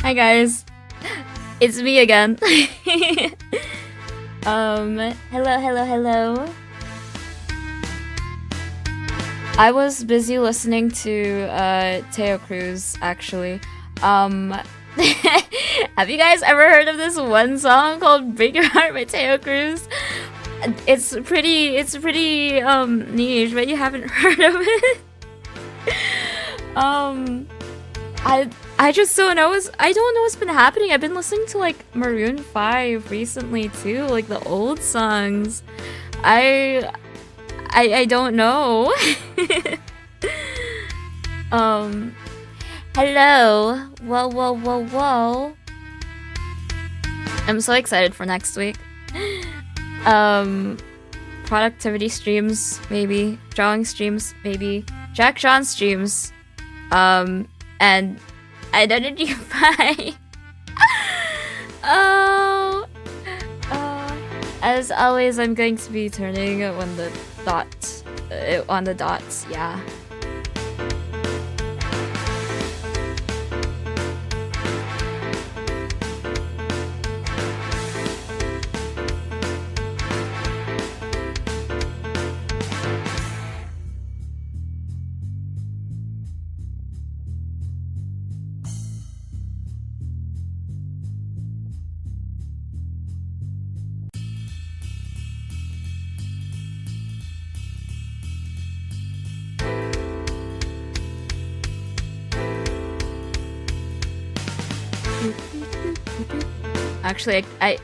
Hi guys, it's me again. Hello. I was busy listening to Teo Cruz actually. Have you guys ever heard of this one song called "Break Your Heart" by Teo Cruz? It's pretty niche, but you haven't heard of it. I just don't know. I don't know what's been happening. I've been listening to like Maroon 5 recently too, like the old songs. I don't know. Hello. Whoa. I'm so excited for next week. Productivity streams, maybe. Drawing streams, maybe. Jack John streams. And identify. As always, I'm going to be turning on the dots. Yeah. Actually, I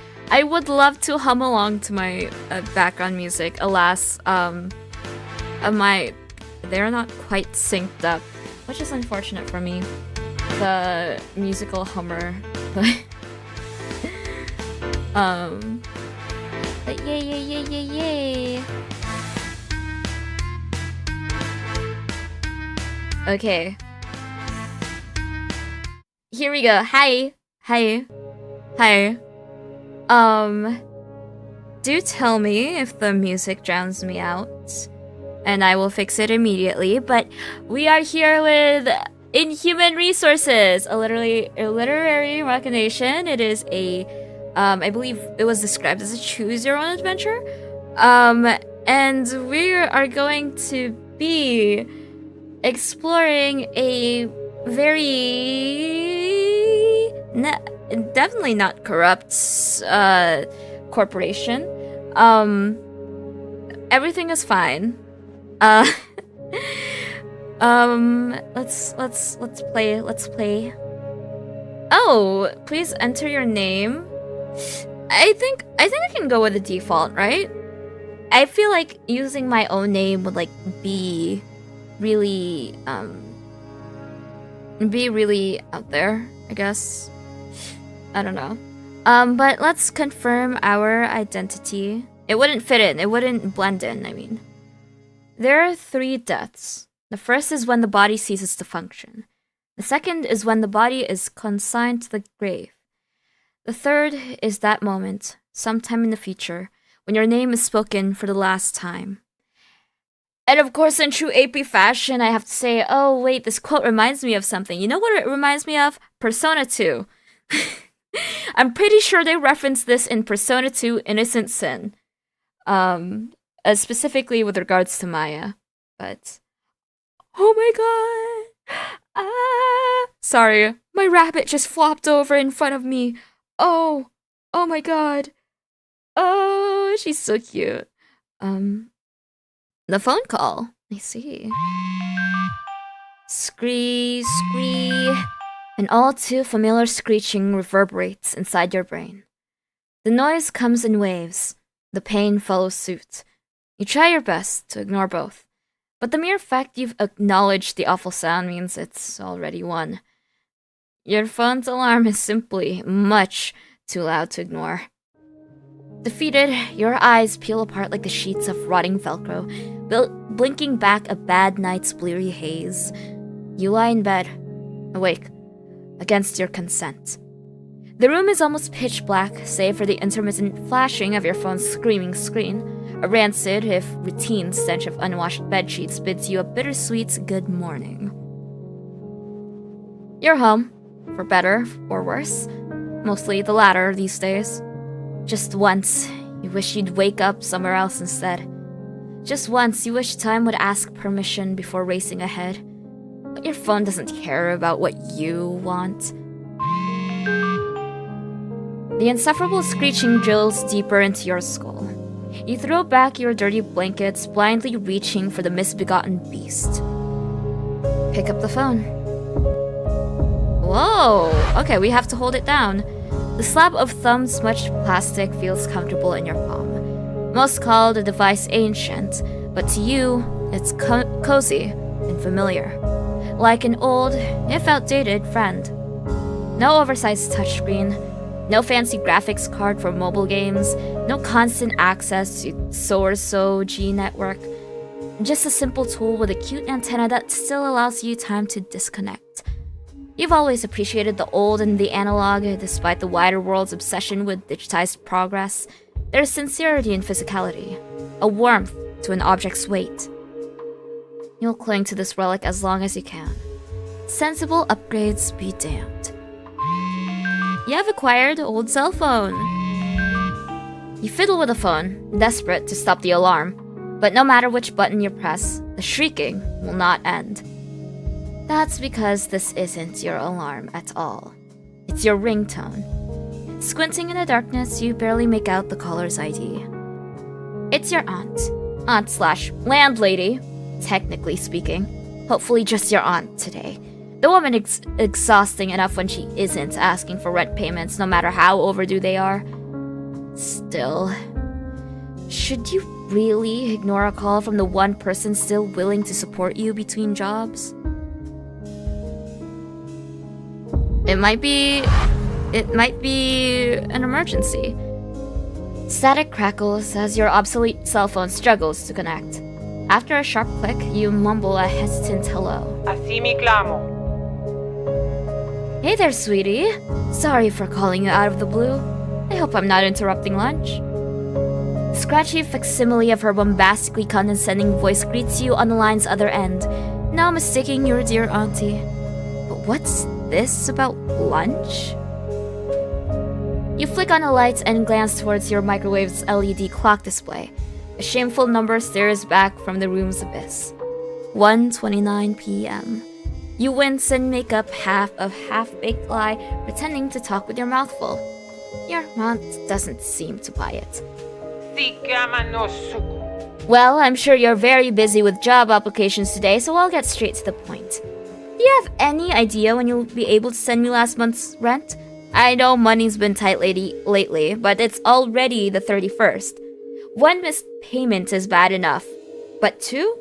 would love to hum along to my background music. Alas, they're not quite synced up, which is unfortunate for me. The musical hummer, but yay! Okay, here we go. Hi. Do tell me if the music drowns me out, and I will fix it immediately. But we are here with Inhuman Resources, a literary recognition. It is a, I believe it was described as a choose your own adventure. And we are going to be exploring a very definitely not corrupt corporation. Everything is fine. Let's play. Oh, please enter your name. I think I can go with the default, right? I feel like using my own name would like be really out there, I guess. I don't know. But let's confirm our identity. It wouldn't fit in. It wouldn't blend in, I mean. There are 3 deaths. The first is when the body ceases to function. The second is when the body is consigned to the grave. The third is that moment, sometime in the future, when your name is spoken for the last time. And of course, in true AP fashion, I have to say, oh wait, this quote reminds me of something. You know what it reminds me of? Persona 2. I'm pretty sure they referenced this in Persona 2 Innocent Sin. Specifically with regards to Maya. But oh my god. Sorry, my rabbit just flopped over in front of me. Oh my god. Oh, she's so cute. The phone call. I see. Scree. An all too familiar screeching reverberates inside your brain. The noise comes in waves. The pain follows suit. You try your best to ignore both, but the mere fact you've acknowledged the awful sound means it's already won. Your phone's alarm is simply much too loud to ignore. Defeated, your eyes peel apart like the sheets of rotting Velcro, blinking back a bad night's bleary haze. You lie in bed, awake, against your consent. The room is almost pitch black, save for the intermittent flashing of your phone's screaming screen. A rancid, if routine stench of unwashed bedsheets bids you a bittersweet good morning. You're home, for better or worse. Mostly the latter these days. Just once, you wish you'd wake up somewhere else instead. Just once, you wish time would ask permission before racing ahead. But your phone doesn't care about what you want. The insufferable screeching drills deeper into your skull. You throw back your dirty blankets, blindly reaching for the misbegotten beast. Pick up the phone. Whoa! Okay, we have to hold it down. The slab of thumb-smudged plastic feels comfortable in your palm. Most call the device ancient, but to you, it's cozy and familiar. Like an old, if outdated, friend. No oversized touchscreen, no fancy graphics card for mobile games, no constant access to so-or-so G network. Just a simple tool with a cute antenna that still allows you time to disconnect. You've always appreciated the old and the analog, despite the wider world's obsession with digitized progress. There's sincerity in physicality, a warmth to an object's weight. You'll cling to this relic as long as you can. Sensible upgrades be damned. You have acquired an old cell phone. You fiddle with the phone, desperate to stop the alarm, but no matter which button you press, the shrieking will not end. That's because this isn't your alarm at all. It's your ringtone. Squinting in the darkness, you barely make out the caller's ID. It's your aunt/landlady, technically speaking. Hopefully just your aunt today. The woman exhausting enough when she isn't asking for rent payments, no matter how overdue they are. Still, should you really ignore a call from the one person still willing to support you between jobs? It might be an emergency. Static crackles as your obsolete cell phone struggles to connect. After a sharp click, you mumble a hesitant hello. Así mi clamo. Hey there, sweetie. Sorry for calling you out of the blue. I hope I'm not interrupting lunch. The scratchy facsimile of her bombastically condescending voice greets you on the line's other end, now mistaking your dear auntie. But what's this about lunch? You flick on the lights and glance towards your microwave's LED clock display. A shameful number stares back from the room's abyss. 1:29 p.m. You wince and make up half-baked lie, pretending to talk with your mouth full. Your aunt doesn't seem to buy it. Well, I'm sure you're very busy with job applications today, so I'll get straight to the point. Do you have any idea when you'll be able to send me last month's rent? I know money's been tight lately, but it's already the 31st. One missed payment is bad enough, but two?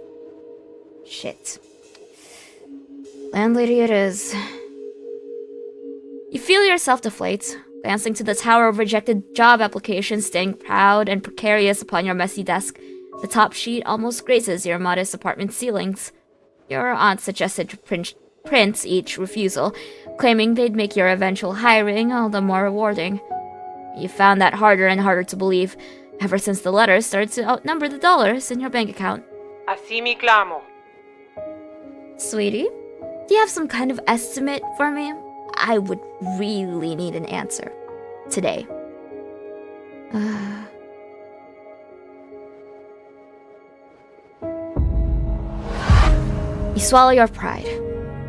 Shit. Landlady it is. You feel yourself deflate, glancing to the tower of rejected job applications staying proud and precarious upon your messy desk. The top sheet almost grazes your modest apartment ceilings. Your aunt suggested to print each refusal, claiming they'd make your eventual hiring all the more rewarding. You found that harder and harder to believe, ever since the letters started to outnumber the dollars in your bank account. Así mi clamo. Sweetie, do you have some kind of estimate for me? I would really need an answer. Today. You swallow your pride.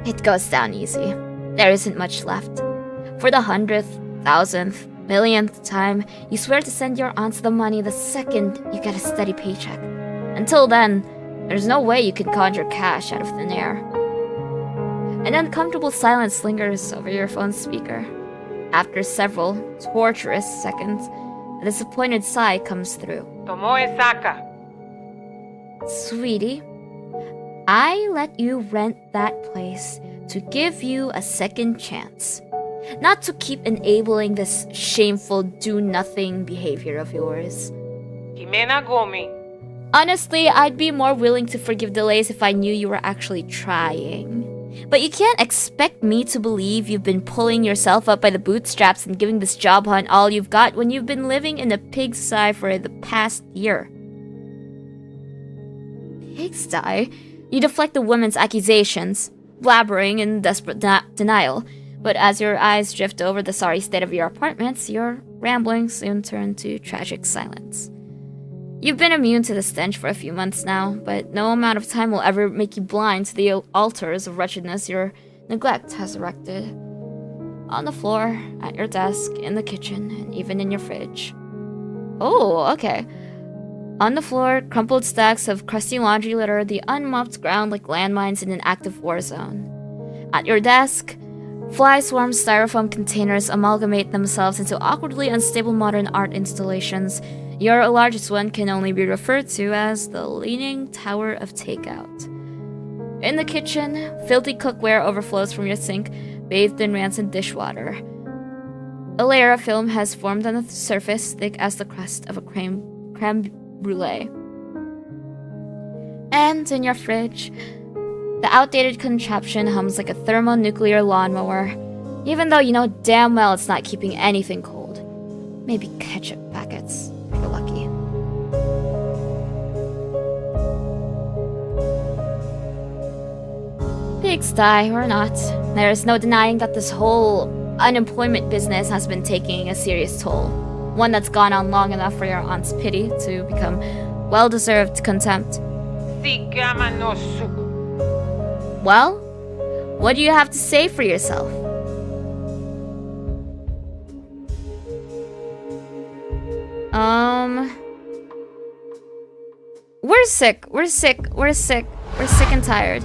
It goes down easy. There isn't much left. For the 100th, 1000th, millionth time, you swear to send your aunts the money the second you get a steady paycheck. Until then, there's no way you can conjure cash out of thin air. An uncomfortable silence lingers over your phone's speaker. After several torturous seconds, a disappointed sigh comes through. Tomoe Saka. Sweetie, I let you rent that place to give you a second chance. Not to keep enabling this shameful do-nothing behavior of yours. Jimena Gomi. Honestly, I'd be more willing to forgive delays if I knew you were actually trying. But you can't expect me to believe you've been pulling yourself up by the bootstraps and giving this job hunt all you've got when you've been living in a pigsty for the past year. Pigsty? You deflect the woman's accusations, blabbering in desperate denial, But as your eyes drift over the sorry state of your apartments, your ramblings soon turn to tragic silence. You've been immune to the stench for a few months now, but no amount of time will ever make you blind to the altars of wretchedness your neglect has erected. On the floor, at your desk, in the kitchen, and even in your fridge. Oh, okay. On the floor, crumpled stacks of crusty laundry litter the unmopped ground like landmines in an active war zone. At your desk, fly-swarm styrofoam containers amalgamate themselves into awkwardly unstable modern art installations. Your largest one can only be referred to as the Leaning Tower of Takeout. In the kitchen, filthy cookware overflows from your sink, bathed in rancid dishwater. A layer of film has formed on the surface, thick as the crust of a creme brulee. And in your fridge, the outdated contraption hums like a thermonuclear lawnmower, even though you know damn well it's not keeping anything cold. Maybe ketchup packets, if you're lucky. Pigsty or not, there's no denying that this whole unemployment business has been taking a serious toll. One that's gone on long enough for your aunt's pity to become well-deserved contempt. Well, what do you have to say for yourself? We're sick and tired.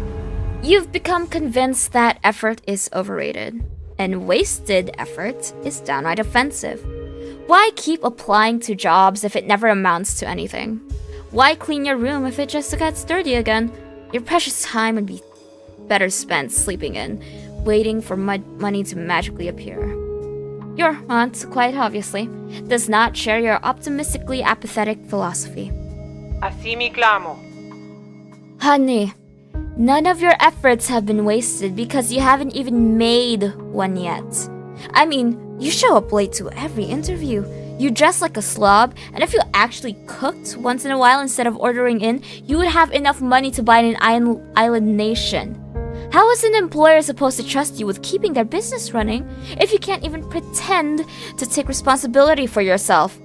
You've become convinced that effort is overrated, and wasted effort is downright offensive. Why keep applying to jobs if it never amounts to anything? Why clean your room if it just gets dirty again? Your precious time would be better spent sleeping in, waiting for money to magically appear. Your aunt, quite obviously, does not share your optimistically apathetic philosophy. Así mi clamo. Honey, none of your efforts have been wasted because you haven't even made one yet. I mean, you show up late to every interview. You dress like a slob, and if you actually cooked once in a while instead of ordering in, you would have enough money to buy an island nation. How is an employer supposed to trust you with keeping their business running if you can't even pretend to take responsibility for yourself?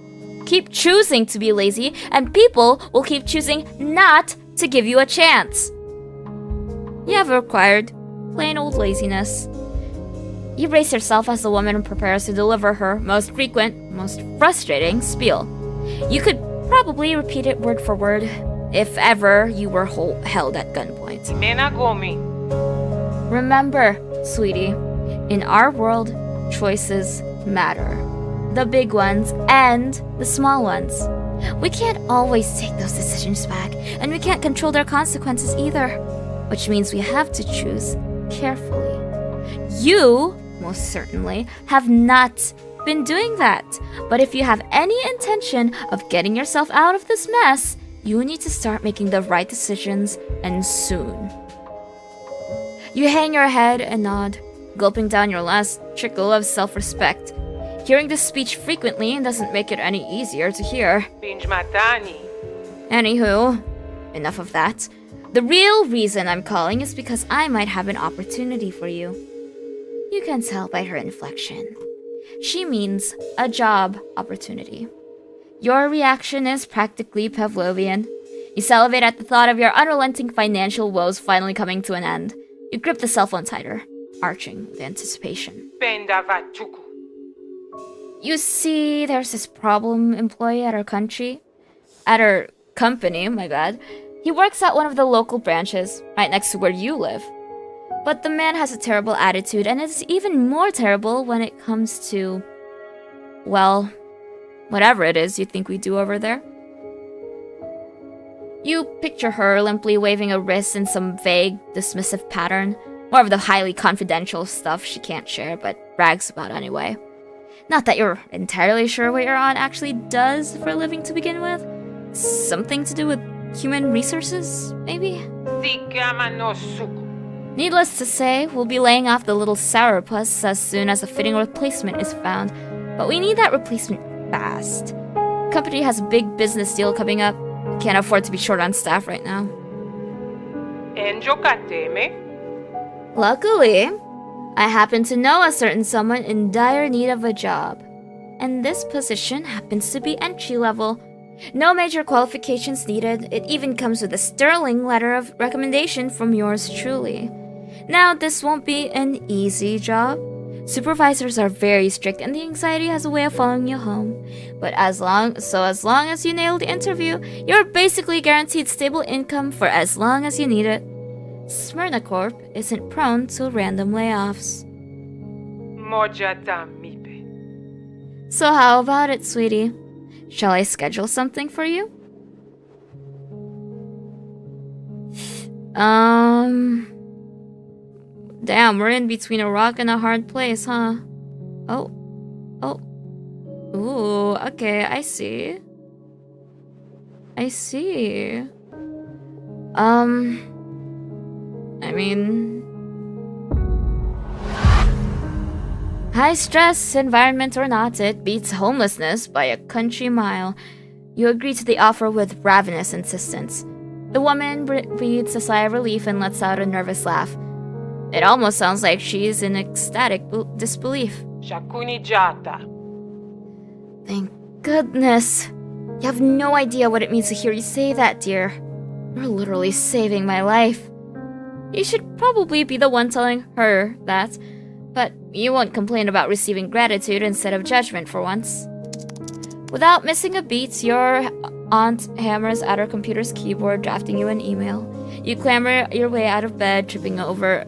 Keep choosing to be lazy, and people will keep choosing not to give you a chance. You have acquired plain old laziness. You brace yourself as the woman prepares to deliver her most frequent, most frustrating spiel. You could probably repeat it word for word if ever you were held at gunpoint. Remember, sweetie, in our world, choices matter. The big ones and the small ones. We can't always take those decisions back, and we can't control their consequences either, which means we have to choose carefully. You, most certainly, have not been doing that, but if you have any intention of getting yourself out of this mess, you need to start making the right decisions, and soon. You hang your head and nod, gulping down your last trickle of self-respect. Hearing this speech frequently doesn't make it any easier to hear. Anywho, enough of that. The real reason I'm calling is because I might have an opportunity for you. You can tell by her inflection. She means a job opportunity. Your reaction is practically Pavlovian. You salivate at the thought of your unrelenting financial woes finally coming to an end. You grip the cell phone tighter, arching with anticipation. You see, there's this problem employee at our company, my bad. He works at one of the local branches, right next to where you live. But the man has a terrible attitude, and it's even more terrible when it comes to, well, whatever it is you think we do over there. You picture her limply waving a wrist in some vague, dismissive pattern, more of the highly confidential stuff she can't share, but brags about anyway. Not that you're entirely sure what your aunt actually does for a living to begin with. Something to do with human resources, maybe? Needless to say, we'll be laying off the little sourpuss as soon as a fitting replacement is found. But we need that replacement fast. The company has a big business deal coming up. Can't afford to be short on staff right now. Luckily, I happen to know a certain someone in dire need of a job, and this position happens to be entry level. No major qualifications needed. It even comes with a sterling letter of recommendation from yours truly. Now, this won't be an easy job. Supervisors are very strict and the anxiety has a way of following you home. But as long as you nail the interview, you're basically guaranteed stable income for as long as you need it. Smyrnacorp isn't prone to random layoffs. Mojata mipe. So how about it, sweetie? Shall I schedule something for you? Damn, we're in between a rock and a hard place, huh? Oh. Ooh, okay, I see. I mean... High stress environment or not, it beats homelessness by a country mile. You agree to the offer with ravenous insistence. The woman breathes a sigh of relief and lets out a nervous laugh. It almost sounds like she's in ecstatic disbelief. Shakuni jata. Thank goodness. You have no idea what it means to hear you say that, dear. You're literally saving my life. You should probably be the one telling her that, but you won't complain about receiving gratitude instead of judgment for once. Without missing a beat, your aunt hammers at her computer's keyboard, drafting you an email. You clamber your way out of bed, tripping over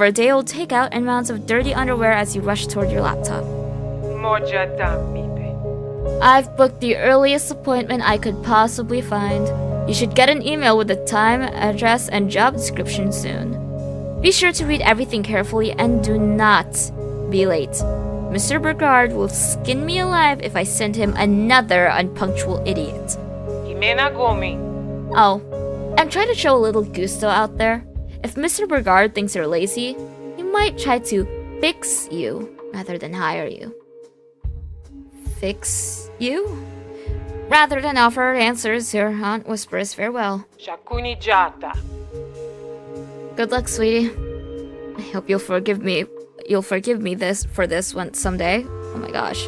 a day-old takeout and mounds of dirty underwear as you rush toward your laptop. Mojata mipe. I've booked the earliest appointment I could possibly find. You should get an email with the time, address, and job description soon. Be sure to read everything carefully and do not be late. Mr. Burgard will skin me alive if I send him another unpunctual idiot. Jimena Gomi. Oh, I'm trying to show a little gusto out there. If Mr. Burgard thinks you're lazy, he might try to fix you rather than hire you. Fix you? Rather than offer answers, your aunt whispers farewell. Shakuni jata. Good luck, sweetie. I hope you'll forgive me. You'll forgive me for this one someday. Oh my gosh.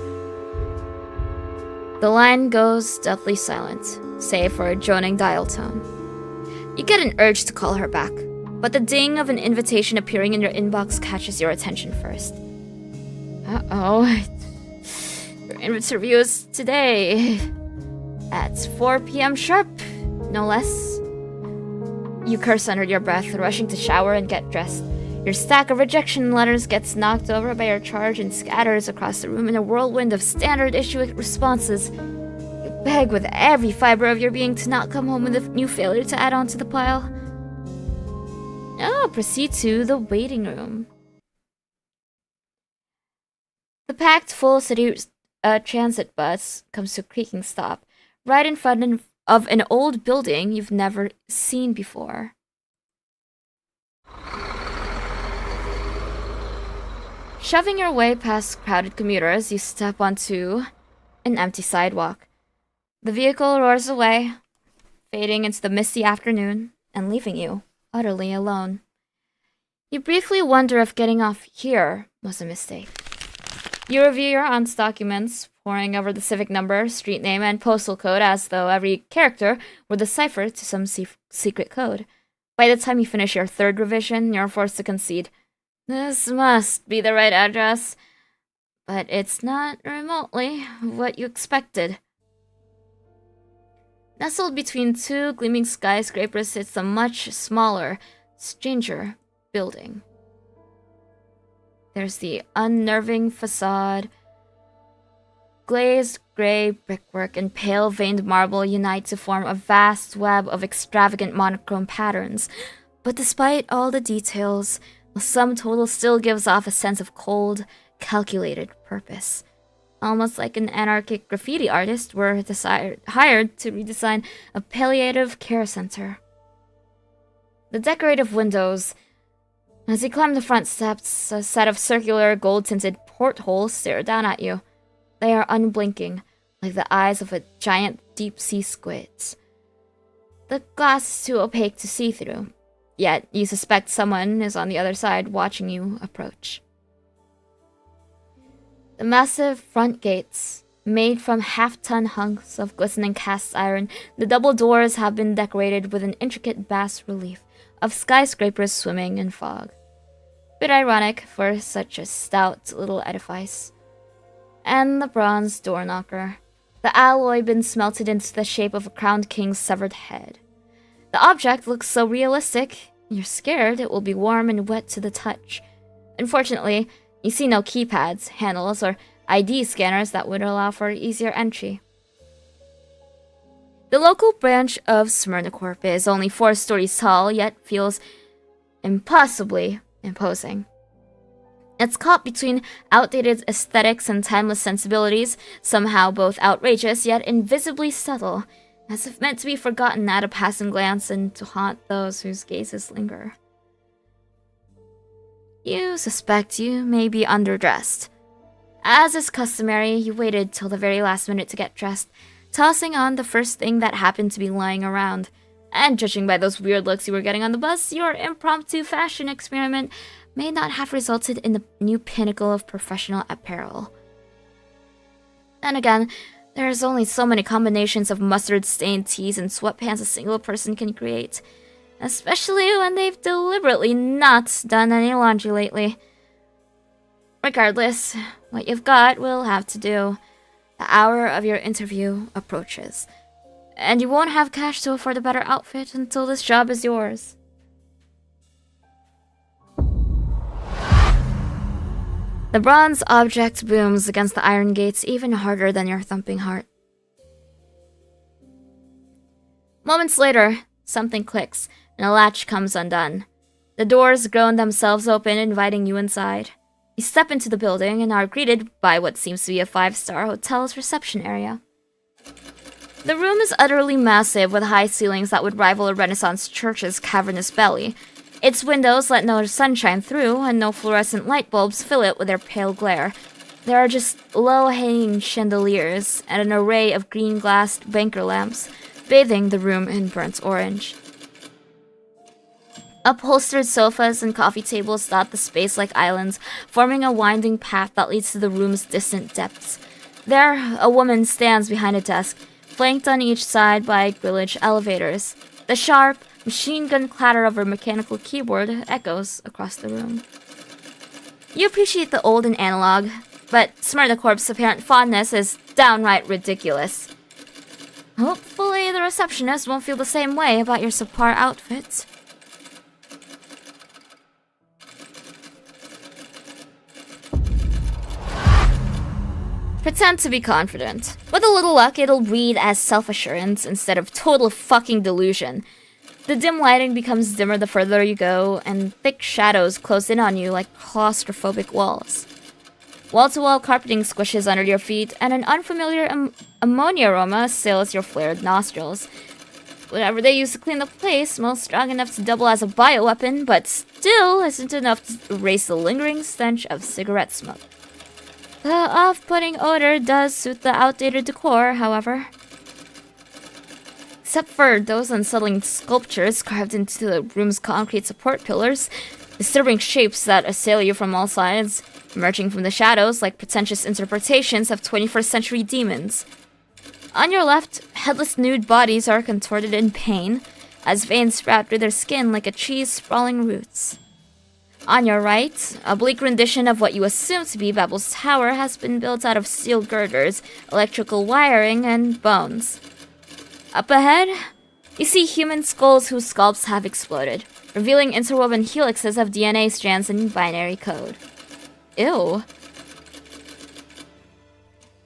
The line goes deathly silent, save for a droning dial tone. You get an urge to call her back, but the ding of an invitation appearing in your inbox catches your attention first. Uh-oh. Your interview is today. At 4 p.m. sharp, no less. You curse under your breath, rushing to shower and get dressed. Your stack of rejection letters gets knocked over by your charge and scatters across the room in a whirlwind of standard issue responses. You beg with every fiber of your being to not come home with a new failure to add on to the pile. Now proceed to the waiting room. The packed full city transit bus comes to a creaking stop, right in front of an old building you've never seen before. Shoving your way past crowded commuters, you step onto an empty sidewalk. The vehicle roars away, fading into the misty afternoon and leaving you utterly alone. You briefly wonder if getting off here was a mistake. You review your aunt's documents, poring over the civic number, street name, and postal code as though every character were the cipher to some secret code. By the time you finish your third revision, you're forced to concede, this must be the right address, but it's not remotely what you expected. Nestled between two gleaming skyscrapers sits a much smaller, stranger building. There's the unnerving facade. Glazed gray brickwork and pale veined marble unite to form a vast web of extravagant monochrome patterns. But despite all the details, the sum total still gives off a sense of cold, calculated purpose. Almost like an anarchic graffiti artist were hired to redesign a palliative care center. The decorative windows. As you climb the front steps, a set of circular, gold-tinted portholes stare down at you. They are unblinking, like the eyes of a giant deep-sea squid. The glass is too opaque to see through. Yet, you suspect someone is on the other side watching you approach. The massive front gates, made from half-ton hunks of glistening cast iron, the double doors have been decorated with an intricate bas-relief of skyscrapers swimming in fog. Bit ironic for such a stout little edifice. And the bronze door knocker, the alloy been smelted into the shape of a crowned king's severed head. The object looks so realistic, you're scared it will be warm and wet to the touch. Unfortunately, you see no keypads, handles, or ID scanners that would allow for easier entry. The local branch of Smyrnacorp is only 4 stories tall, yet feels impossibly imposing. It's caught between outdated aesthetics and timeless sensibilities, somehow both outrageous yet invisibly subtle, as if meant to be forgotten at a passing glance and to haunt those whose gazes linger. You suspect you may be underdressed. As is customary, you waited till the very last minute to get dressed, tossing on the first thing that happened to be lying around. And judging by those weird looks you were getting on the bus, your impromptu fashion experiment may not have resulted in the new pinnacle of professional apparel. Then again, there's only so many combinations of mustard-stained tees and sweatpants a single person can create, especially when they've deliberately not done any laundry lately. Regardless, what you've got will have to do. The hour of your interview approaches, and you won't have cash to afford a better outfit until this job is yours. The bronze object booms against the iron gates even harder than your thumping heart. Moments later, something clicks, and a latch comes undone. The doors groan themselves open, inviting you inside. You step into the building and are greeted by what seems to be a 5-star hotel's reception area. The room is utterly massive, with high ceilings that would rival a Renaissance church's cavernous belly. Its windows let no sunshine through, and no fluorescent light bulbs fill it with their pale glare. There are just low-hanging chandeliers and an array of green-glassed banker lamps, bathing the room in burnt orange. Upholstered sofas and coffee tables dot the space like islands, forming a winding path that leads to the room's distant depths. There, a woman stands behind a desk, flanked on each side by grillage elevators. The sharp, machine gun clatter of her mechanical keyboard echoes across the room. You appreciate the old and analog, but Smyrnacorp's apparent fondness is downright ridiculous. Hopefully the receptionist won't feel the same way about your subpar outfits. Pretend to be confident. With a little luck, it'll read as self-assurance instead of total fucking delusion. The dim lighting becomes dimmer the further you go, and thick shadows close in on you like claustrophobic walls. Wall-to-wall carpeting squishes under your feet, and an unfamiliar ammonia aroma assails your flared nostrils. Whatever they use to clean the place smells strong enough to double as a bioweapon, but still isn't enough to erase the lingering stench of cigarette smoke. The off-putting odor does suit the outdated decor, however. Except for those unsettling sculptures carved into the room's concrete support pillars, disturbing shapes that assail you from all sides, emerging from the shadows like pretentious interpretations of 21st century demons. On your left, headless nude bodies are contorted in pain, as veins sprout through their skin like a tree's sprawling roots. On your right, a bleak rendition of what you assume to be Babel's Tower has been built out of steel girders, electrical wiring, and bones. Up ahead, you see human skulls whose scalps have exploded, revealing interwoven helixes of DNA strands in binary code. Ew.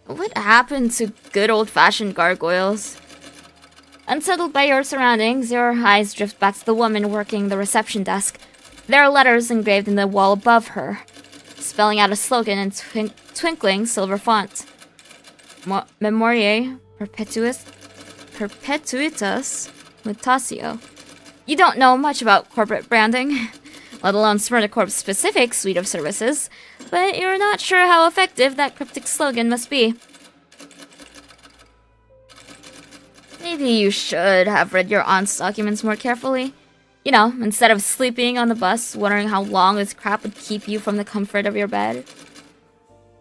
What happened to good old-fashioned gargoyles? Unsettled by your surroundings, your eyes drift back to the woman working the reception desk. There are letters engraved in the wall above her, spelling out a slogan in twinkling silver font. Memoriae perpetuitas mutatio. You don't know much about corporate branding, let alone Smyrnacorp's specific suite of services, but you're not sure how effective that cryptic slogan must be. Maybe you should have read your aunt's documents more carefully. You know, instead of sleeping on the bus, wondering how long this crap would keep you from the comfort of your bed.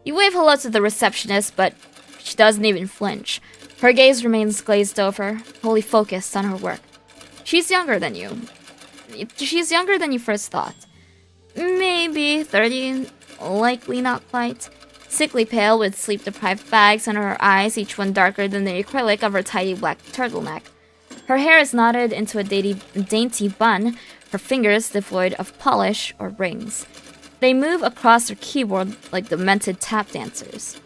You wave hello to the receptionist, but she doesn't even flinch. Her gaze remains glazed over, wholly focused on her work. She's younger than you. She's younger than you first thought. Maybe 30, likely not quite. Sickly pale with sleep-deprived bags under her eyes, each one darker than the acrylic of her tidy black turtleneck. Her hair is knotted into a dainty bun, her fingers devoid of polish or rings. They move across her keyboard like demented tap dancers.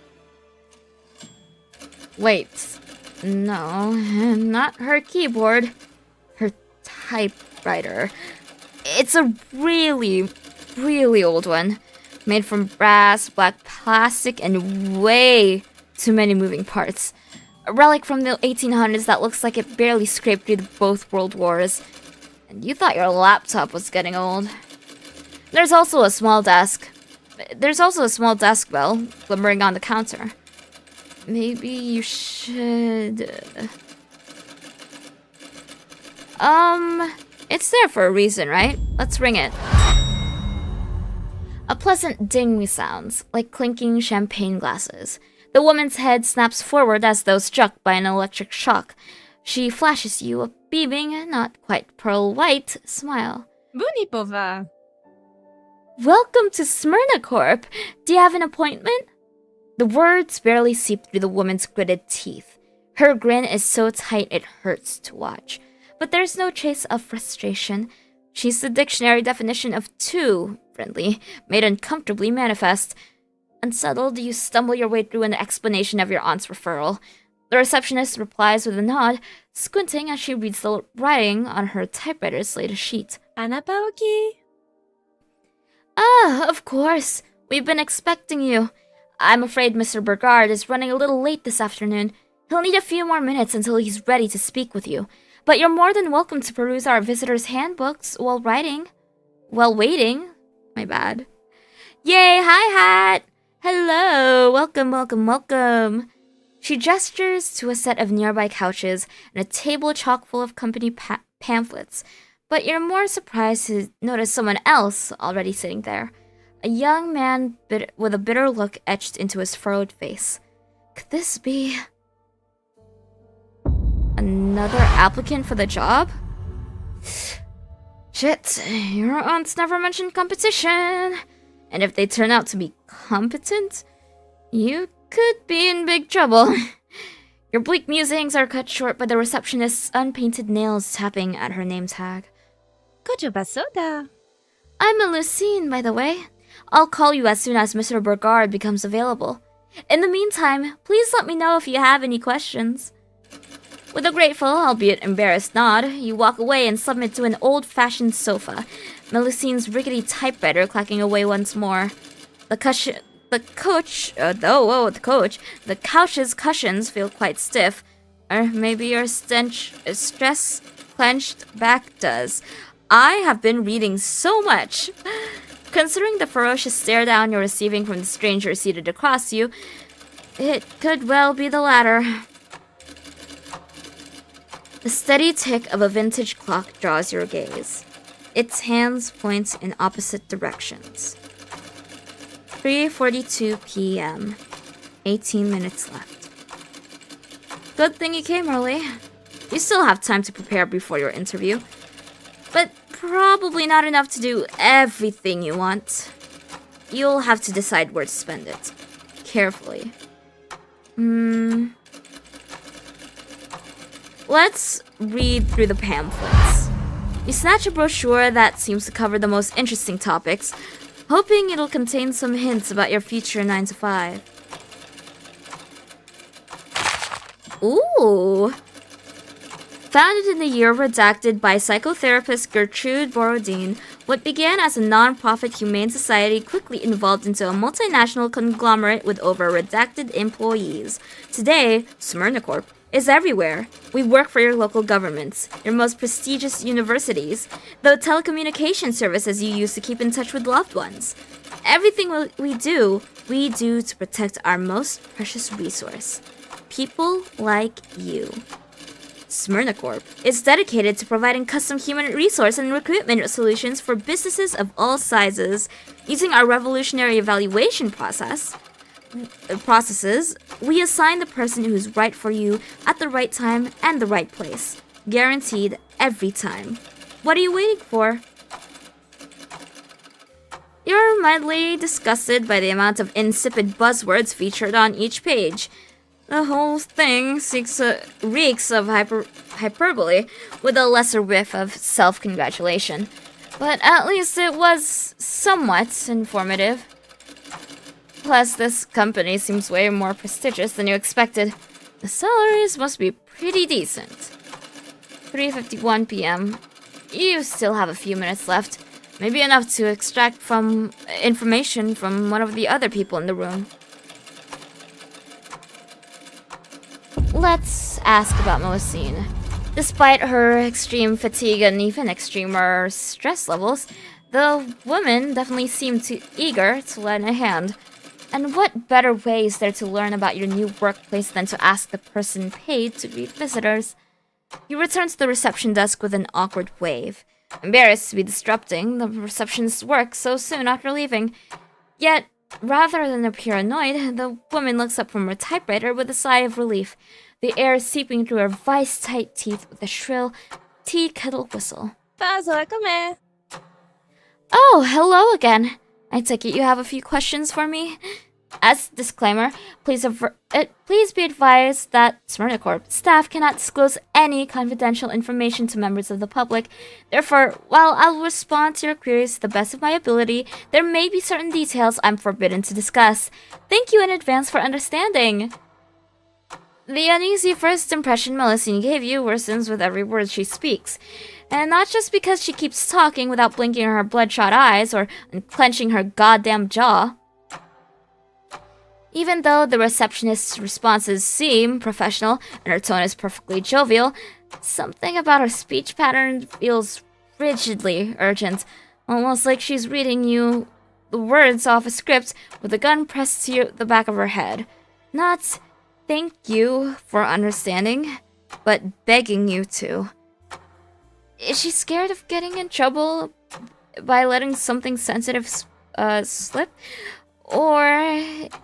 Wait, no, not her keyboard. Her typewriter. It's a really, really old one. Made from brass, black plastic, and way too many moving parts. A relic from the 1800s that looks like it barely scraped through both world wars. And you thought your laptop was getting old. There's also a small desk bell glimmering on the counter. Maybe you should... It's there for a reason, right? Let's ring it. A pleasant ding resounds, like clinking champagne glasses. The woman's head snaps forward as though struck by an electric shock. She flashes you a beaming, not quite pearl white, smile. Bunipova. Welcome to Smyrnacorp. Do you have an appointment? The words barely seep through the woman's gritted teeth. Her grin is so tight it hurts to watch. But there's no trace of frustration. She's the dictionary definition of too friendly, made uncomfortably manifest. Unsettled, you stumble your way through an explanation of your aunt's referral. The receptionist replies with a nod, squinting as she reads the writing on her typewriter's latest sheet. Anapaoki. Ah, of course. We've been expecting you. I'm afraid Mr. Burgard is running a little late this afternoon. He'll need a few more minutes until he's ready to speak with you. But you're more than welcome to peruse our visitor's handbooks while waiting. My bad. Yay, hi hat! Hello, welcome. She gestures to a set of nearby couches and a table chock full of company pamphlets. But you're more surprised to notice someone else already sitting there. A young man with a bitter look etched into his furrowed face. Could this be... another applicant for the job? Shit, your aunts never mentioned competition. And if they turn out to be competent, you could be in big trouble. Your bleak musings are cut short by the receptionist's unpainted nails tapping at her name tag. Kojubasoda. I'm a Lucine, by the way. I'll call you as soon as Mr. Burgard becomes available. In the meantime, please let me know if you have any questions. With a grateful, albeit embarrassed nod, you walk away and submit to an old-fashioned sofa, Melusine's rickety typewriter clacking away once more. The couch's cushions feel quite stiff, or maybe your stress-clenched back does. I have been reading so much. Considering the ferocious stare down you're receiving from the stranger seated across you, it could well be the latter. The steady tick of a vintage clock draws your gaze. Its hands point in opposite directions. 3:42 p.m. 18 minutes left. Good thing you came early. You still have time to prepare before your interview. But probably not enough to do everything you want. You'll have to decide where to spend it. Carefully. Let's read through the pamphlets. You snatch a brochure that seems to cover the most interesting topics, hoping it'll contain some hints about your future 9 to 5. Ooh! Founded in the year redacted by psychotherapist Gertrude Borodin, what began as a non-profit humane society quickly evolved into a multinational conglomerate with over redacted employees. Today, Smyrnacorp is everywhere. We work for your local governments, your most prestigious universities, the telecommunication services you use to keep in touch with loved ones. Everything we do to protect our most precious resource. People like you. Smyrnacorp is dedicated to providing custom human resource and recruitment solutions for businesses of all sizes. Using our revolutionary evaluation processes, we assign the person who's right for you at the right time and the right place. Guaranteed every time. What are you waiting for? You're mildly disgusted by the amount of insipid buzzwords featured on each page. The whole thing reeks of hyperbole, with a lesser whiff of self-congratulation. But at least it was somewhat informative. Plus, this company seems way more prestigious than you expected. The salaries must be pretty decent. 3:51 p.m. You still have a few minutes left. Maybe enough to extract information from one of the other people in the room. Let's ask about Melusine. Despite her extreme fatigue and even extremer stress levels, the woman definitely seemed eager to lend a hand. And what better way is there to learn about your new workplace than to ask the person paid to greet visitors? You return to the reception desk with an awkward wave, embarrassed to be disrupting the receptionist's work so soon after leaving. Yet, rather than appear annoyed, the woman looks up from her typewriter with a sigh of relief, the air seeping through her vice-tight teeth with a shrill tea kettle whistle. Pasok na kami. Oh, hello again. I take it you have a few questions for me? As a disclaimer, please be advised that Smyrnacorp staff cannot disclose any confidential information to members of the public. Therefore, while I'll respond to your queries to the best of my ability, there may be certain details I'm forbidden to discuss. Thank you in advance for understanding. The uneasy first impression Melusine gave you worsens with every word she speaks. And not just because she keeps talking without blinking her bloodshot eyes or unclenching her goddamn jaw. Even though the receptionist's responses seem professional and her tone is perfectly jovial, something about her speech pattern feels rigidly urgent, almost like she's reading you the words off a script with a gun pressed to the back of her head. Not thank you for understanding, but begging you to. Is she scared of getting in trouble by letting something sensitive slip? Or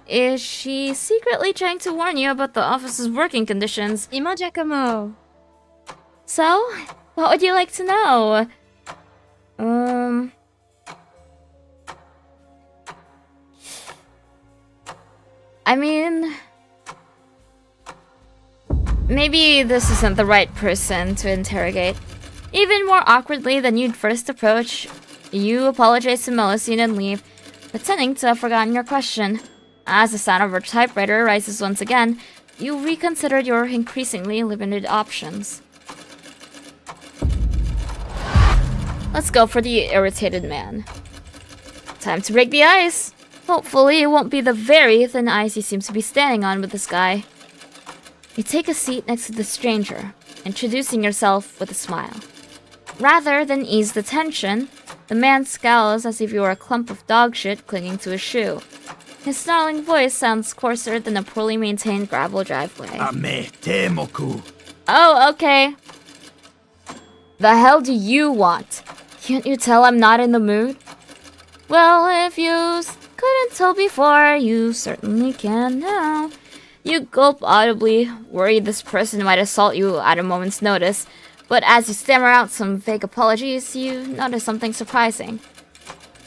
is she secretly trying to warn you about the office's working conditions? Imoja ka mo. So, what would you like to know? I mean, maybe this isn't the right person to interrogate. Even more awkwardly than you'd first approach, you apologize to Melusine and leave, pretending to have forgotten your question. As the sound of her typewriter rises once again, you reconsider your increasingly limited options. Let's go for the irritated man. Time to break the ice. Hopefully, it won't be the very thin ice he seems to be standing on with this guy. You take a seat next to the stranger, introducing yourself with a smile. Rather than ease the tension, the man scowls as if you were a clump of dog shit clinging to a shoe. His snarling voice sounds coarser than a poorly maintained gravel driveway. Ame temoku. Oh, okay. The hell do you want? Can't you tell I'm not in the mood? Well, if you couldn't tell before, you certainly can now. You gulp audibly, worried this person might assault you at a moment's notice. But as you stammer out some vague apologies, you notice something surprising.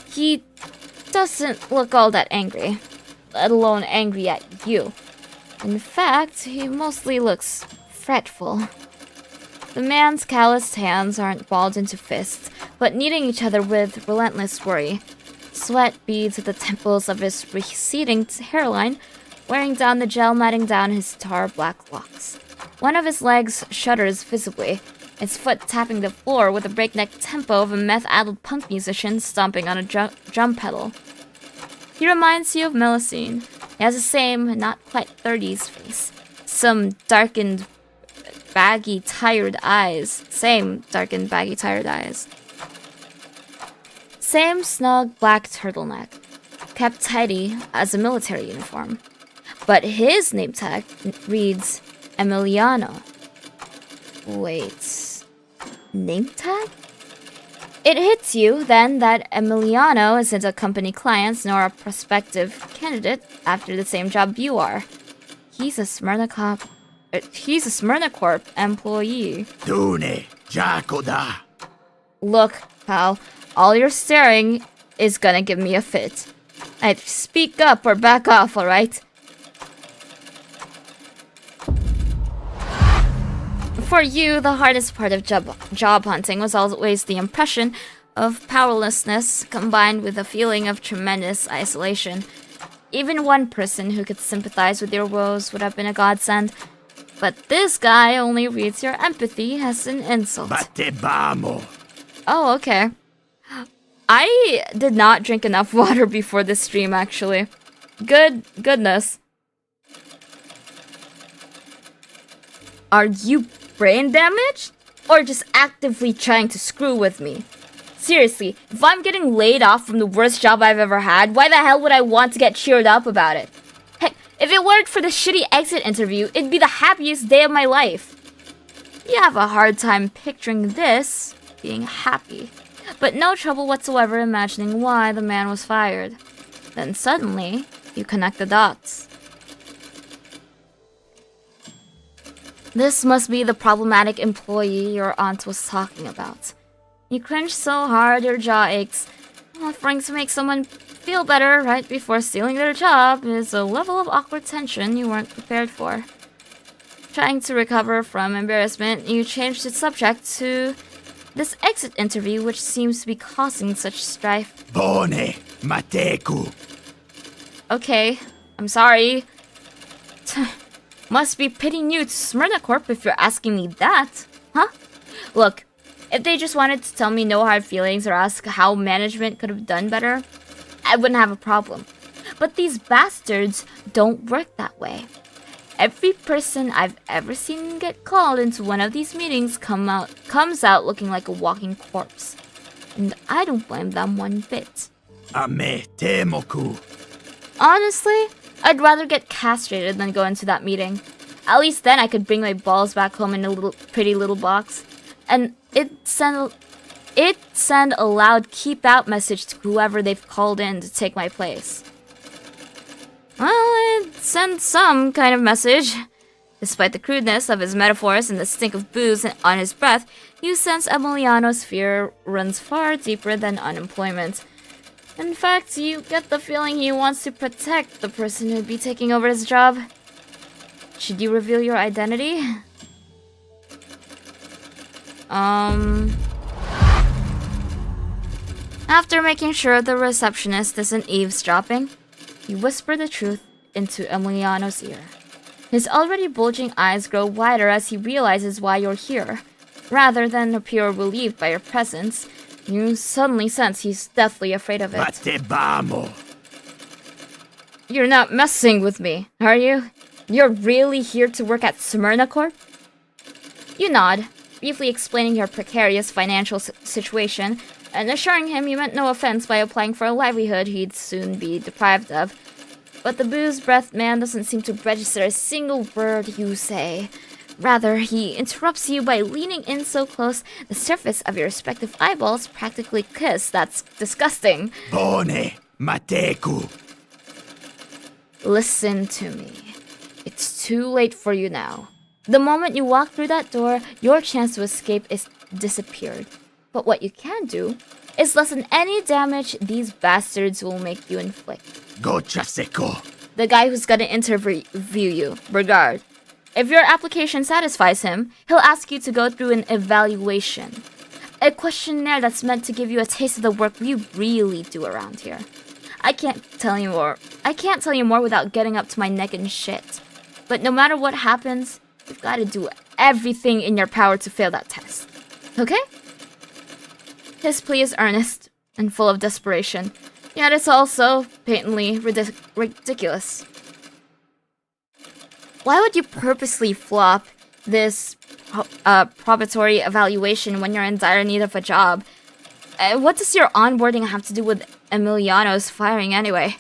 He doesn't look all that angry, let alone angry at you. In fact, he mostly looks fretful. The man's calloused hands aren't balled into fists, but kneading each other with relentless worry. Sweat beads at the temples of his receding hairline, wearing down the gel matting down his tar-black locks. One of his legs shudders visibly, its foot tapping the floor with the breakneck tempo of a meth-addled punk musician stomping on a drum pedal. He reminds you of Melusine. He has the same, not quite 30s face. Some darkened, baggy, tired eyes. Same darkened, baggy, tired eyes. Same snug black turtleneck, kept tidy as a military uniform. But his name tag reads Emiliano. Wait. Name tag? It hits you then that Emiliano isn't a company client nor a prospective candidate after the same job you are. He's a Smyrnacorp employee. Dune, Jacoda. Look, pal, all your staring is gonna give me a fit. Either speak up or back off, alright? For you, the hardest part of job hunting was always the impression of powerlessness combined with a feeling of tremendous isolation. Even one person who could sympathize with your woes would have been a godsend. But this guy only reads your empathy as an insult. Battebamo. Oh, okay. I did not drink enough water before this stream, actually. Goodness. Are you brain damaged? Or just actively trying to screw with me? Seriously, if I'm getting laid off from the worst job I've ever had, why the hell would I want to get cheered up about it? Heck, if it weren't for the shitty exit interview, it'd be the happiest day of my life. You have a hard time picturing this being happy, but no trouble whatsoever imagining why the man was fired. Then suddenly, you connect the dots. This must be the problematic employee your aunt was talking about. You cringe so hard your jaw aches. Offering to make someone feel better right before stealing their job is a level of awkward tension you weren't prepared for. Trying to recover from embarrassment, you change the subject to this exit interview which seems to be causing such strife. Bone, Mateku. Okay, I'm sorry. Must be pitting you to Smyrnacorp if you're asking me that, huh? Look, if they just wanted to tell me no hard feelings or ask how management could have done better, I wouldn't have a problem. But these bastards don't work that way. Every person I've ever seen get called into one of these meetings comes out looking like a walking corpse. And I don't blame them one bit. Ame temoku. Honestly, I'd rather get castrated than go into that meeting. At least then I could bring my balls back home in a pretty little box. And it'd send a loud keep out message to whoever they've called in to take my place. Well, it sends some kind of message. Despite the crudeness of his metaphors and the stink of booze on his breath, you sense Emiliano's fear runs far deeper than unemployment. In fact, you get the feeling he wants to protect the person who'd be taking over his job. Should you reveal your identity? After making sure the receptionist isn't eavesdropping, you whisper the truth into Emiliano's ear. His already bulging eyes grow wider as he realizes why you're here. Rather than appear relieved by your presence, you suddenly sense he's deathly afraid of it. Battebamo. You're not messing with me, are you? You're really here to work at Smyrnacorp? You nod, briefly explaining your precarious financial situation, and assuring him you meant no offense by applying for a livelihood he'd soon be deprived of. But the booze-breathed man doesn't seem to register a single word you say. Rather, he interrupts you by leaning in so close the surface of your respective eyeballs practically kiss. That's disgusting. Bone, Mateku. Listen to me. It's too late for you now. The moment you walk through that door, your chance to escape is disappeared. But what you can do is lessen any damage these bastards will make you inflict. Gocha seko. The guy who's gonna interview you, Regard. If your application satisfies him, he'll ask you to go through an evaluation. A questionnaire that's meant to give you a taste of the work we really do around here. I can't tell you more without getting up to my neck in shit. But no matter what happens, you've got to do everything in your power to fail that test. Okay? His plea is earnest and full of desperation, yet it's also patently ridiculous. Why would you purposely flop this probatory evaluation when you're in dire need of a job? What does your onboarding have to do with Emiliano's firing anyway?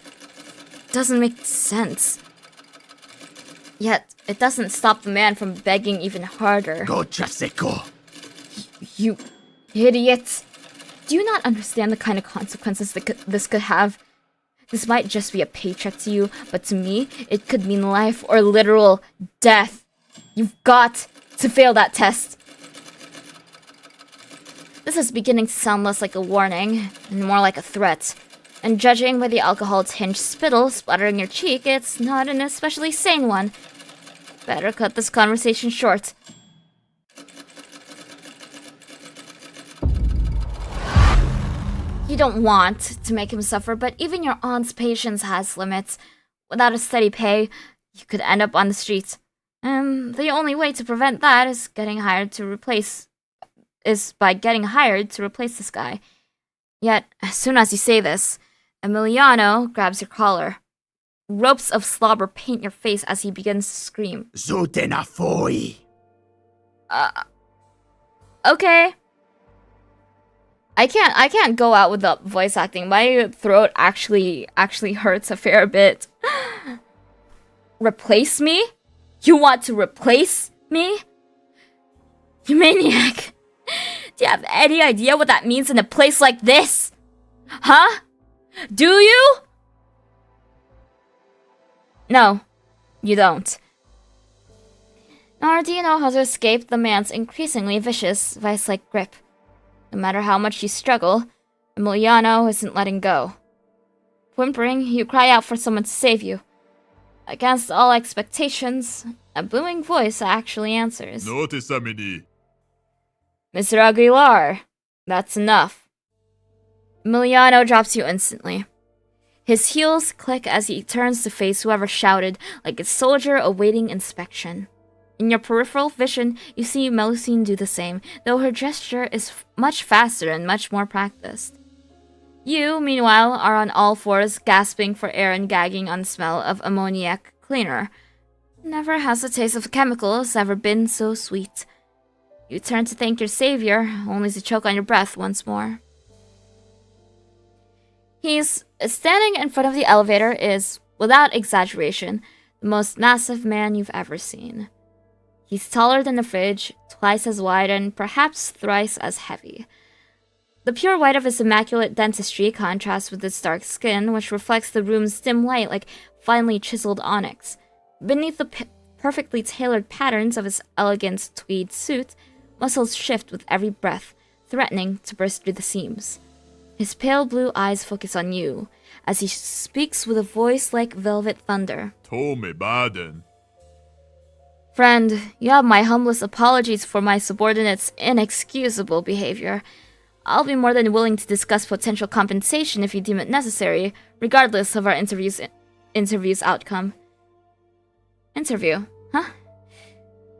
Doesn't make sense. Yet, it doesn't stop the man from begging even harder. Gocha seko. You idiots! Do you not understand the kind of consequences that this could have? This might just be a paycheck to you, but to me, it could mean life or literal death. You've got to fail that test. This is beginning to sound less like a warning and more like a threat. And judging by the alcohol-tinged spittle splattering your cheek, it's not an especially sane one. Better cut this conversation short. You don't want to make him suffer, but even your aunt's patience has limits. Without a steady pay, you could end up on the streets. And the only way to prevent that is by getting hired to replace this guy. Yet, as soon as you say this, Emiliano grabs your collar. Ropes of slobber paint your face as he begins to scream. Zutena foi. Okay. I can't go out with the voice acting. My throat actually hurts a fair bit. Replace me? You want to replace me? You maniac. Do you have any idea what that means in a place like this? Huh? Do you? No, you don't. Nor do you know how to escape the man's increasingly vicious, vice-like grip. No matter how much you struggle, Emiliano isn't letting go. Whimpering, you cry out for someone to save you. Against all expectations, a booming voice actually answers. Notice Samini. Mr. Aguilar, that's enough. Emiliano drops you instantly. His heels click as he turns to face whoever shouted, like a soldier awaiting inspection. In your peripheral vision, you see Melusine do the same, though her gesture is much faster and much more practiced. You, meanwhile, are on all fours, gasping for air and gagging on the smell of ammoniac cleaner. Never has the taste of chemicals ever been so sweet. You turn to thank your savior, only to choke on your breath once more. He's standing in front of the elevator is, without exaggeration, the most massive man you've ever seen. He's taller than the fridge, twice as wide, and perhaps thrice as heavy. The pure white of his immaculate dentistry contrasts with his dark skin, which reflects the room's dim light like finely chiseled onyx. Beneath the perfectly tailored patterns of his elegant tweed suit, muscles shift with every breath, threatening to burst through the seams. His pale blue eyes focus on you, as he speaks with a voice like velvet thunder. Tome baden. Friend, you have my humblest apologies for my subordinate's inexcusable behavior. I'll be more than willing to discuss potential compensation if you deem it necessary, regardless of our interview's outcome. Interview, huh?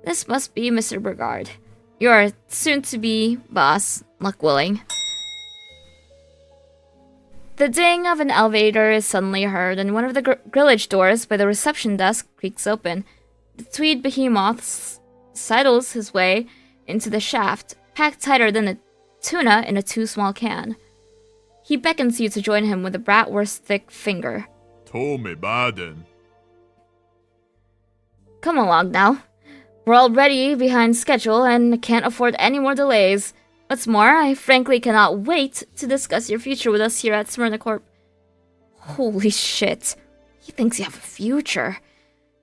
This must be Mr. Burgard. Your soon-to-be boss, luck willing. The ding of an elevator is suddenly heard, and one of the grillage doors by the reception desk creaks open. The tweed behemoth sidles his way into the shaft, packed tighter than a tuna in a too small can. He beckons you to join him with a bratwurst thick finger. Tome baden. Come along now. We're already behind schedule and can't afford any more delays. What's more, I frankly cannot wait to discuss your future with us here at Smyrnacorp. Holy shit. He thinks you have a future.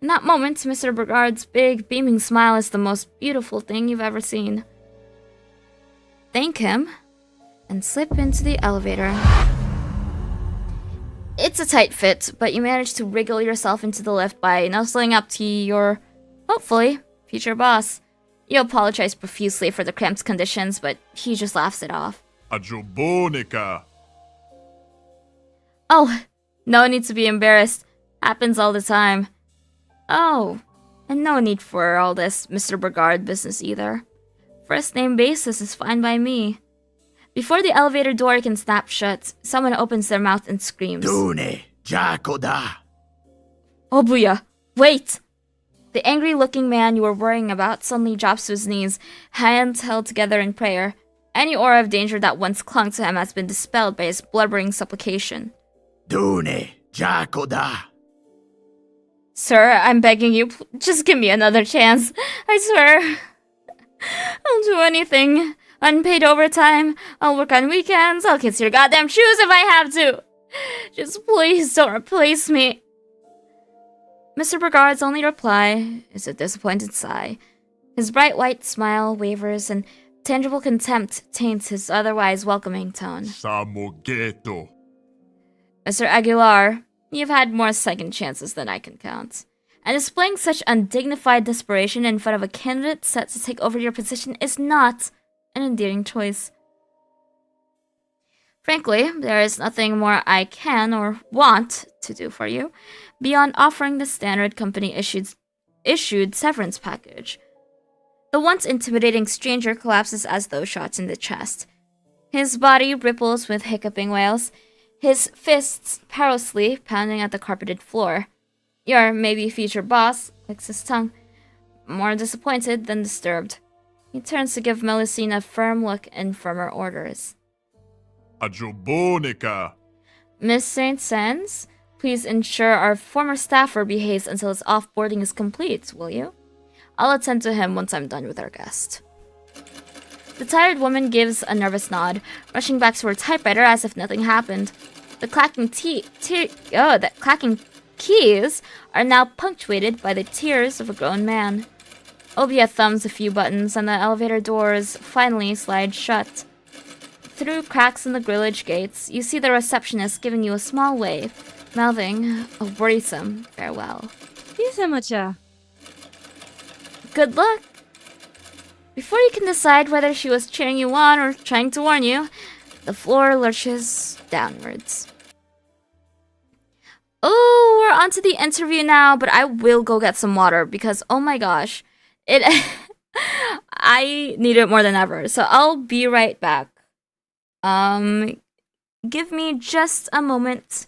In that moment, Mr. Burgard's big, beaming smile is the most beautiful thing you've ever seen. Thank him, and slip into the elevator. It's a tight fit, but you manage to wriggle yourself into the lift by nuzzling up to your, hopefully, future boss. You apologize profusely for the cramped conditions, but he just laughs it off. Ajobonica. Oh, no need to be embarrassed. Happens all the time. Oh, and no need for all this Mr. Burgard business either. First name basis is fine by me. Before the elevator door can snap shut, someone opens their mouth and screams. Dune, Jacoda. Obuya, wait! The angry-looking man you were worrying about suddenly drops to his knees, hands held together in prayer. Any aura of danger that once clung to him has been dispelled by his blubbering supplication. Dune, Jacoda. Sir, I'm begging you, just give me another chance. I swear. I'll do anything. Unpaid overtime. I'll work on weekends. I'll kiss your goddamn shoes if I have to. Just please don't replace me. Mr. Brigard's only reply is a disappointed sigh. His bright white smile wavers and tangible contempt taints his otherwise welcoming tone. Samogeto. Mr. Aguilar, you've had more second chances than I can count. And displaying such undignified desperation in front of a candidate set to take over your position is not an endearing choice. Frankly, there is nothing more I can or want to do for you beyond offering the standard company issued severance package. The once intimidating stranger collapses as though shot in the chest. His body ripples with hiccuping wails, his fists perilously pounding at the carpeted floor. Your maybe future boss licks his tongue, more disappointed than disturbed. He turns to give Melusine a firm look and firmer orders. Ajobonica. Miss St. Saens, please ensure our former staffer behaves until his offboarding is complete, will you? I'll attend to him once I'm done with our guest. The tired woman gives a nervous nod, rushing back to her typewriter as if nothing happened. The clacking keys are now punctuated by the tears of a grown man. Obia thumbs a few buttons and the elevator doors finally slide shut. Through cracks in the grillage gates, you see the receptionist giving you a small wave, mouthing a worrisome farewell. Isa-mo-cha. Good luck! Before you can decide whether she was cheering you on or trying to warn you, the floor lurches downwards. Oh, we're on to the interview now, but I will go get some water because, oh my gosh, I need it more than ever. So I'll be right back. Give me just a moment.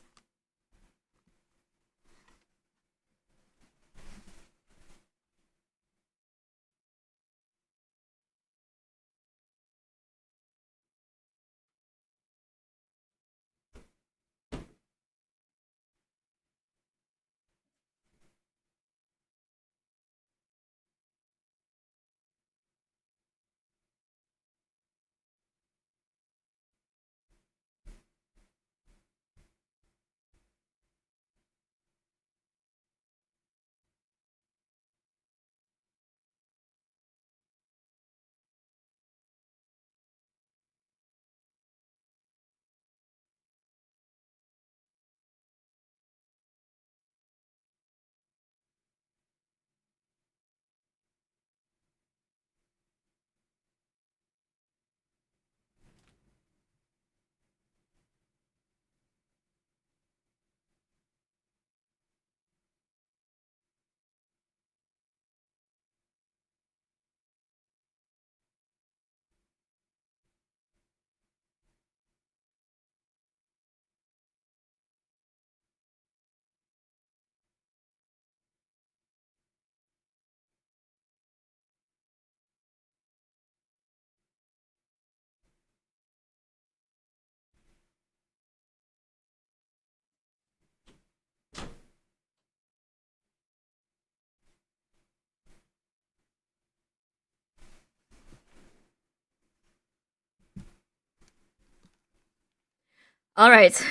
Alright,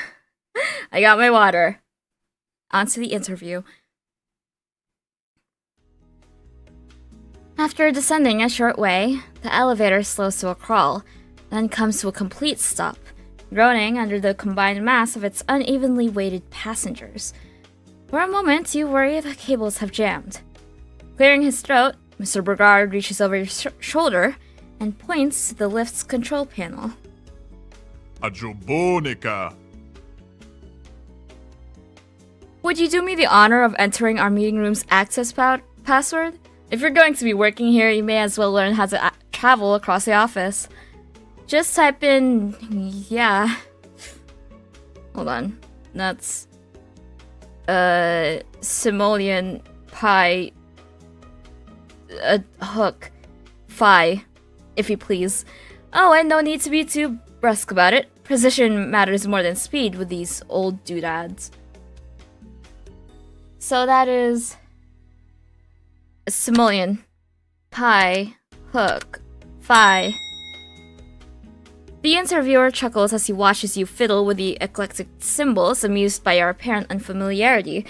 I got my water. On to the interview. After descending a short way, the elevator slows to a crawl, then comes to a complete stop, groaning under the combined mass of its unevenly weighted passengers. For a moment, you worry the cables have jammed. Clearing his throat, Mr. Brigard reaches over your shoulder and points to the lift's control panel. Ajobonica. Would you do me the honor of entering our meeting room's access password? If you're going to be working here, you may as well learn how to travel across the office. Just type in... yeah. Hold on. That's... simoleon pie... hook. Phi. If you please. Oh, and no need to be too brusque about it. Precision matters more than speed with these old doodads. So that is simoleon, pie, hook, phi. The interviewer chuckles as he watches you fiddle with the eclectic symbols, amused by your apparent unfamiliarity.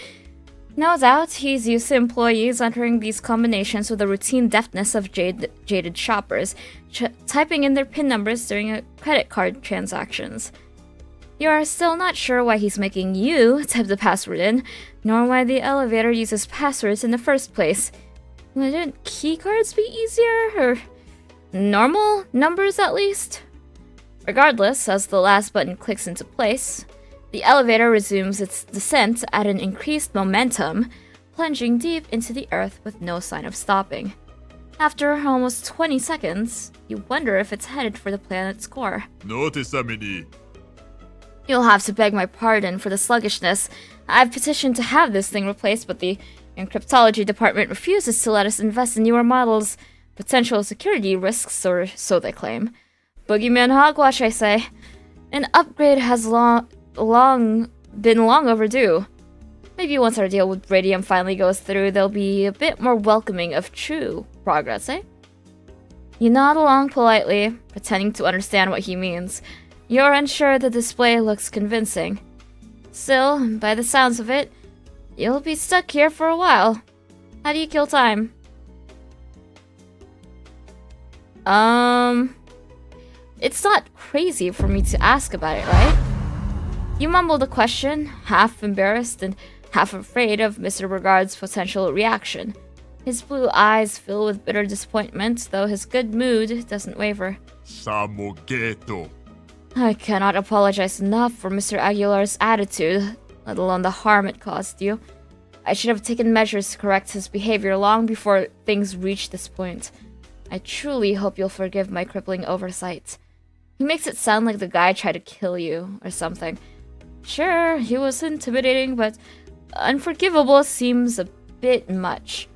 No doubt, he's used to employees entering these combinations with the routine deftness of jaded shoppers, typing in their PIN numbers during credit card transactions. You are still not sure why he's making you type the password in, nor why the elevator uses passwords in the first place. Wouldn't keycards be easier, or normal numbers at least? Regardless, as the last button clicks into place, the elevator resumes its descent at an increased momentum, plunging deep into the earth with no sign of stopping. After almost 20 seconds, you wonder if it's headed for the planet's core. Notice Samini. You'll have to beg my pardon for the sluggishness. I've petitioned to have this thing replaced, but the encryptology department refuses to let us invest in newer models. Potential security risks, or so they claim. Boogeyman hogwash, I say. An upgrade has long overdue. Maybe once our deal with Radium finally goes through, they'll be a bit more welcoming of true progress, eh? You nod along politely, pretending to understand what he means. You're unsure the display looks convincing. Still, by the sounds of it, you'll be stuck here for a while. How do you kill time? It's not crazy for me to ask about it, right? You mumble the question, half embarrassed and half afraid of Mr. Regard's potential reaction. His blue eyes fill with bitter disappointment, though his good mood doesn't waver. Samogeto. I cannot apologize enough for Mr. Aguilar's attitude, let alone the harm it caused you. I should have taken measures to correct his behavior long before things reached this point. I truly hope you'll forgive my crippling oversight. He makes it sound like the guy tried to kill you, or something. Sure, he was intimidating, but unforgivable seems a bit much.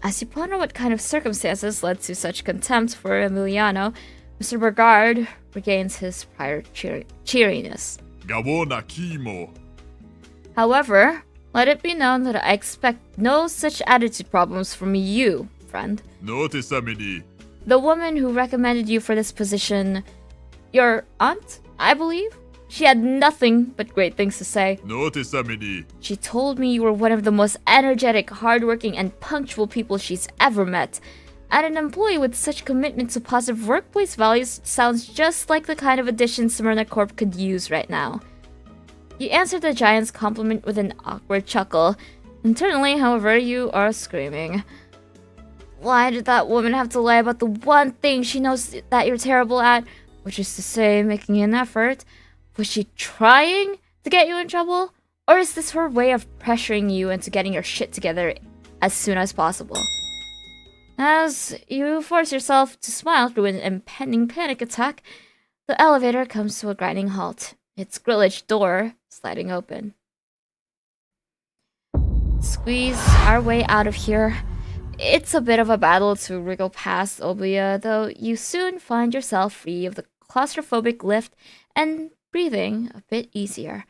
As you ponder what kind of circumstances led to such contempt for Emiliano, Mr. Regard regains his prior cheeriness. Gawona Kimo. However, let it be known that I expect no such attitude problems from you, friend. Notice Samini. The woman who recommended you for this position, your aunt, I believe? She had nothing but great things to say. Notice Samini. She told me you were one of the most energetic, hardworking, and punctual people she's ever met. And an employee with such commitment to positive workplace values sounds just like the kind of addition Smyrnacorp could use right now. You answered the giant's compliment with an awkward chuckle. Internally, however, you are screaming. Why did that woman have to lie about the one thing she knows that you're terrible at? Which is to say, making an effort. Was she trying to get you in trouble? Or is this her way of pressuring you into getting your shit together as soon as possible? As you force yourself to smile through an impending panic attack, the elevator comes to a grinding halt, its grillage door sliding open. Squeeze our way out of here. It's a bit of a battle to wriggle past Obuya, though you soon find yourself free of the claustrophobic lift and breathing a bit easier.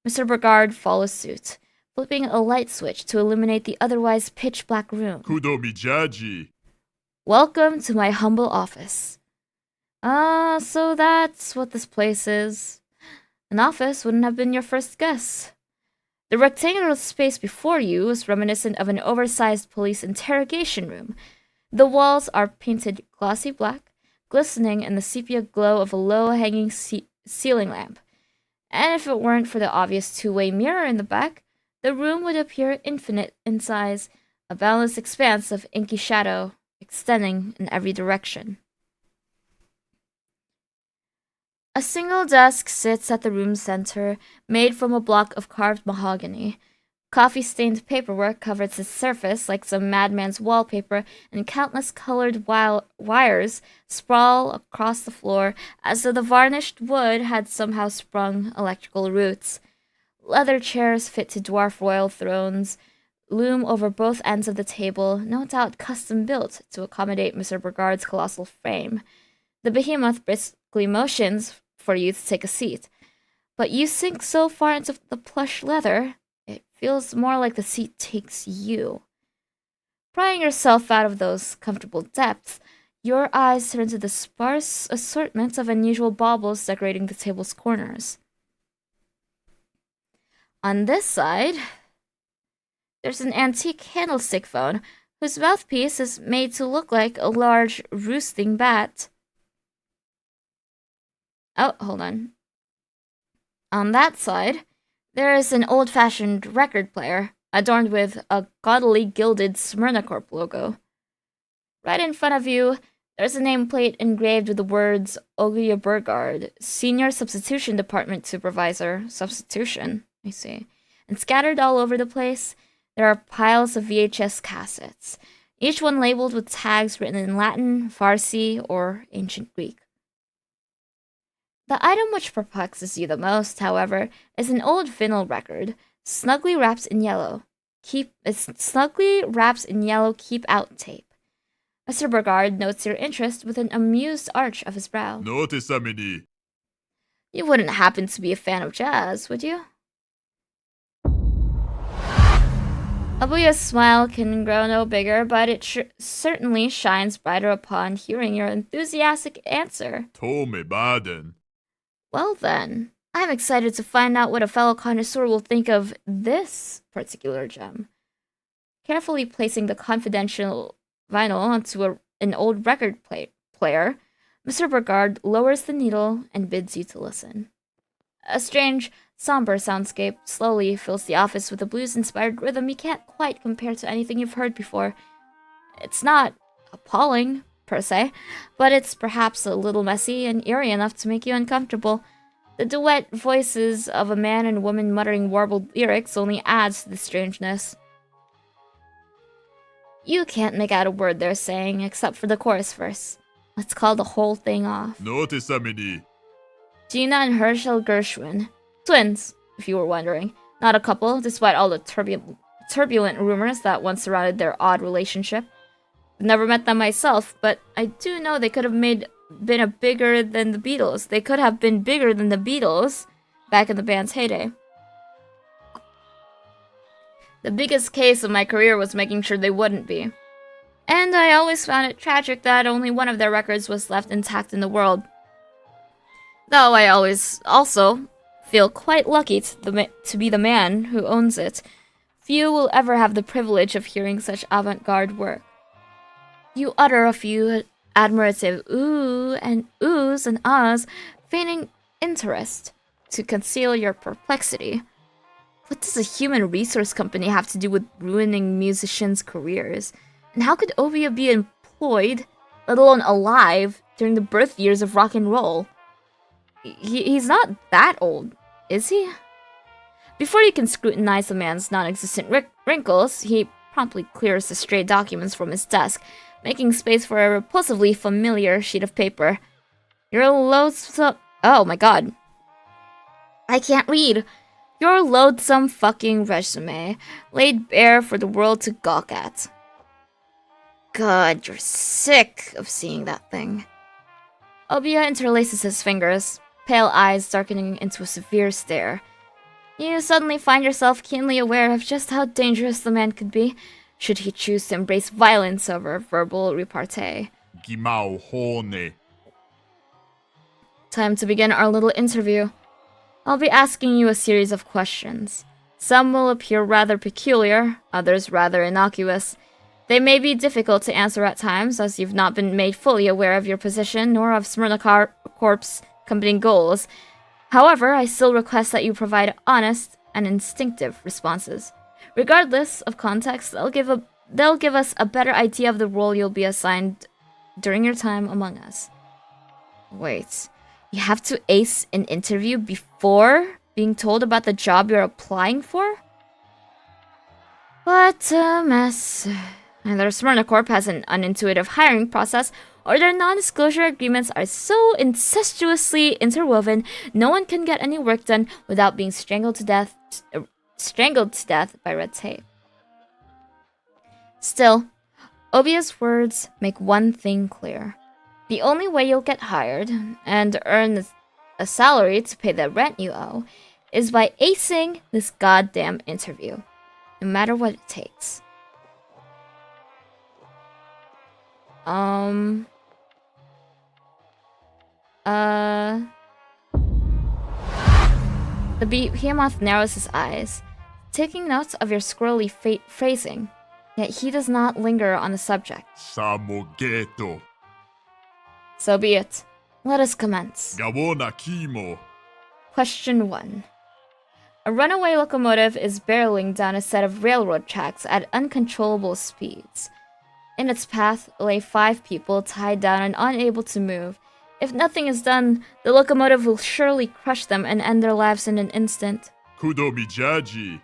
Mr. Regard follows suit, flipping a light switch to illuminate the otherwise pitch-black room. Kudomi Jaji. Welcome to my humble office. So that's what this place is. An office wouldn't have been your first guess. The rectangular space before you is reminiscent of an oversized police interrogation room. The walls are painted glossy black, glistening in the sepia glow of a low-hanging ceiling lamp. And if it weren't for the obvious two-way mirror in the back, the room would appear infinite in size, a boundless expanse of inky shadow extending in every direction. A single desk sits at the room's center, made from a block of carved mahogany. Coffee-stained paperwork covers its surface like some madman's wallpaper, and countless colored wires sprawl across the floor as though the varnished wood had somehow sprung electrical roots. Leather chairs fit to dwarf royal thrones loom over both ends of the table, no doubt custom-built to accommodate Mr. Regard's colossal frame. The behemoth briskly motions for you to take a seat, but you sink so far into the plush leather, it feels more like the seat takes you. Prying yourself out of those comfortable depths, your eyes turn to the sparse assortment of unusual baubles decorating the table's corners. On this side, there's an antique candlestick phone whose mouthpiece is made to look like a large roosting bat. Oh, hold on. On that side, there is an old-fashioned record player adorned with a gaudily gilded Smyrnacorp logo. Right in front of you, there's a nameplate engraved with the words Olivia Burgard, Senior Substitution Department Supervisor. Substitution, I see. And scattered all over the place, there are piles of VHS cassettes, each one labeled with tags written in Latin, Farsi, or Ancient Greek. The item which perplexes you the most, however, is an old vinyl record, snugly wrapped in yellow keep-out tape. Mr. Burgard notes your interest with an amused arch of his brow. Notice samini. You wouldn't happen to be a fan of jazz, would you? Abuya's smile can grow no bigger, but it certainly shines brighter upon hearing your enthusiastic answer. Tome baden. Well then, I'm excited to find out what a fellow connoisseur will think of this particular gem. Carefully placing the confidential vinyl onto an old record player, Mr. Burgard lowers the needle and bids you to listen. A strange, somber soundscape slowly fills the office with a blues-inspired rhythm you can't quite compare to anything you've heard before. It's not appalling, per se, but it's perhaps a little messy and eerie enough to make you uncomfortable. The duet voices of a man and woman muttering warbled lyrics only adds to the strangeness. You can't make out a word they're saying, except for the chorus verse. Let's call the whole thing off. Notice samini. Gina and Herschel Gershwin. Twins, if you were wondering. Not a couple, despite all the turbulent rumors that once surrounded their odd relationship. I've never met them myself, but I do know they could have been bigger than the Beatles. They could have been bigger than the Beatles back in the band's heyday. The biggest case of my career was making sure they wouldn't be. And I always found it tragic that only one of their records was left intact in the world. Though I always also feel quite lucky to be the man who owns it. Few will ever have the privilege of hearing such avant-garde work. You utter a few admirative oohs and ahs, feigning interest to conceal your perplexity. What does a human resource company have to do with ruining musicians' careers? And how could Oviya be employed, let alone alive, during the birth years of rock and roll? He's not that old, is he? Before you can scrutinize the man's non-existent wrinkles, he promptly clears the stray documents from his desk, making space for a repulsively familiar sheet of paper. Your loathsome... Oh my god. I can't read. Your loathsome fucking resume, laid bare for the world to gawk at. God, you're sick of seeing that thing. Obiya interlaces his fingers, pale eyes darkening into a severe stare. You suddenly find yourself keenly aware of just how dangerous the man could be, should he choose to embrace violence over verbal repartee. Gimao hone. Time to begin our little interview. I'll be asking you a series of questions. Some will appear rather peculiar, others rather innocuous. They may be difficult to answer at times, as you've not been made fully aware of your position, nor of Smyrnacorp's company goals. However, I still request that you provide honest and instinctive responses. Regardless of context, they'll give us a better idea of the role you'll be assigned during your time among us. Wait, you have to ace an interview before being told about the job you're applying for? What a mess. Either Smyrnacorp has an unintuitive hiring process, or their non-disclosure agreements are so incestuously interwoven, no one can get any work done without being strangled to death by red tape. Still, Obiya's words make one thing clear. The only way you'll get hired and earn a salary to pay the rent you owe is by acing this goddamn interview, no matter what it takes. The behemoth narrows his eyes, taking note of your squirrely phrasing, yet he does not linger on the subject. Samogeto. So be it. Let us commence. Gawona kimo. Question 1. A runaway locomotive is barreling down a set of railroad tracks at uncontrollable speeds. In its path lay 5 people tied down and unable to move. If nothing is done, the locomotive will surely crush them and end their lives in an instant. Kudo mijaji.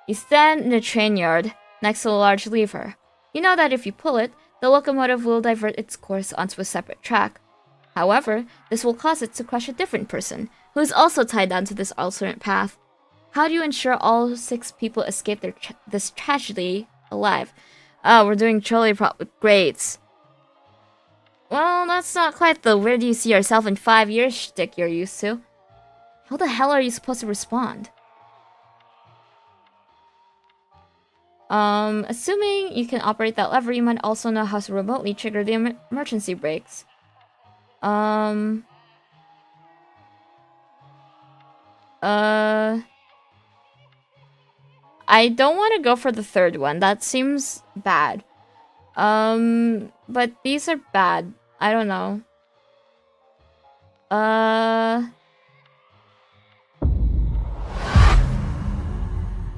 You stand in a train yard, next to a large lever. You know that if you pull it, the locomotive will divert its course onto a separate track. However, this will cause it to crush a different person, who is also tied down to this alternate path. How do you ensure all 6 people escape this tragedy alive? Oh, we're doing trolley great. Well, that's not quite the where do you see yourself in 5 years shtick you're used to. How the hell are you supposed to respond? Assuming you can operate that lever, you might also know how to remotely trigger the emergency brakes. I don't want to go for the third one. That seems bad. But these are bad. I don't know.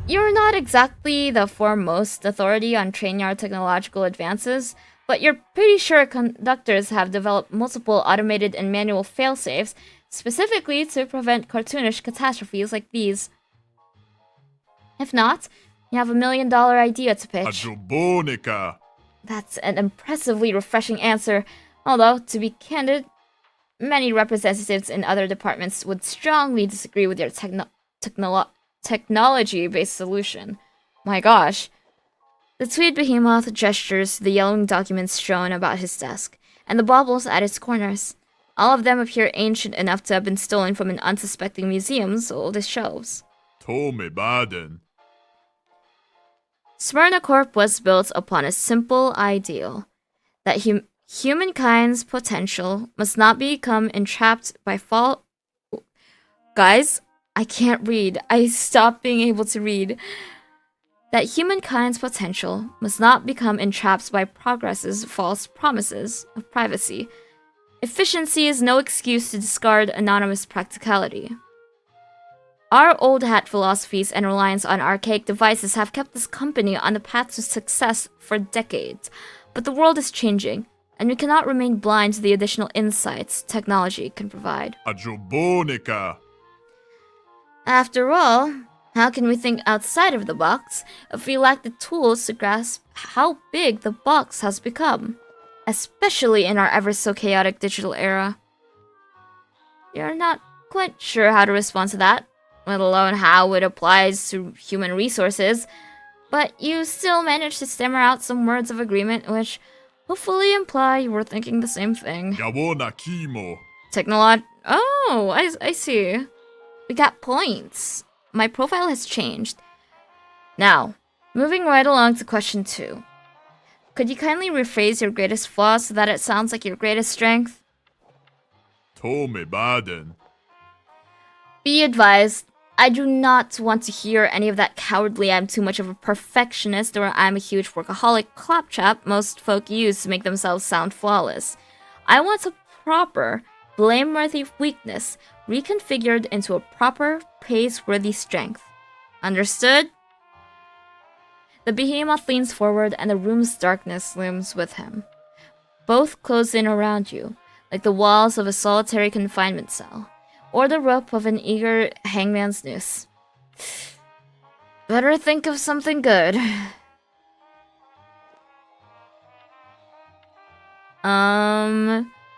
You're not exactly the foremost authority on train yard technological advances, but you're pretty sure conductors have developed multiple automated and manual failsafes, specifically to prevent cartoonish catastrophes like these. If not, you have $1 million idea to pitch. Ajobonica. That's an impressively refreshing answer, although, to be candid, many representatives in other departments would strongly disagree with your technology-based solution. My gosh. The Tweed Behemoth gestures to the yellowing documents strewn about his desk, and the baubles at its corners. All of them appear ancient enough to have been stolen from an unsuspecting museum's oldest shelves. Tome baden. Smyrnacorp was built upon a simple ideal, that humankind's potential must not become entrapped by Guys, I can't read. I stopped being able to read. That humankind's potential must not become entrapped by progress's false promises of privacy. Efficiency is no excuse to discard anonymous practicality. Our old hat philosophies and reliance on archaic devices have kept this company on the path to success for decades, but the world is changing, and we cannot remain blind to the additional insights technology can provide. Ajobonica. After all, how can we think outside of the box if we lack the tools to grasp how big the box has become, especially in our ever so chaotic digital era? You're not quite sure how to respond to that, let alone how it applies to human resources, but you still managed to stammer out some words of agreement which hopefully imply you were thinking the same thing. Gawona kimo. Oh, I see. We got points. My profile has changed. Now, moving right along to question 2. Could you kindly rephrase your greatest flaw so that it sounds like your greatest strength? Tome baden. Be advised, I do not want to hear any of that cowardly I'm too much of a perfectionist or I'm a huge workaholic claptrap most folk use to make themselves sound flawless. I want a proper, blameworthy weakness reconfigured into a proper, praiseworthy strength. Understood? The behemoth leans forward and the room's darkness looms with him. Both close in around you, like the walls of a solitary confinement cell, or the rope of an eager hangman's noose. Better think of something good.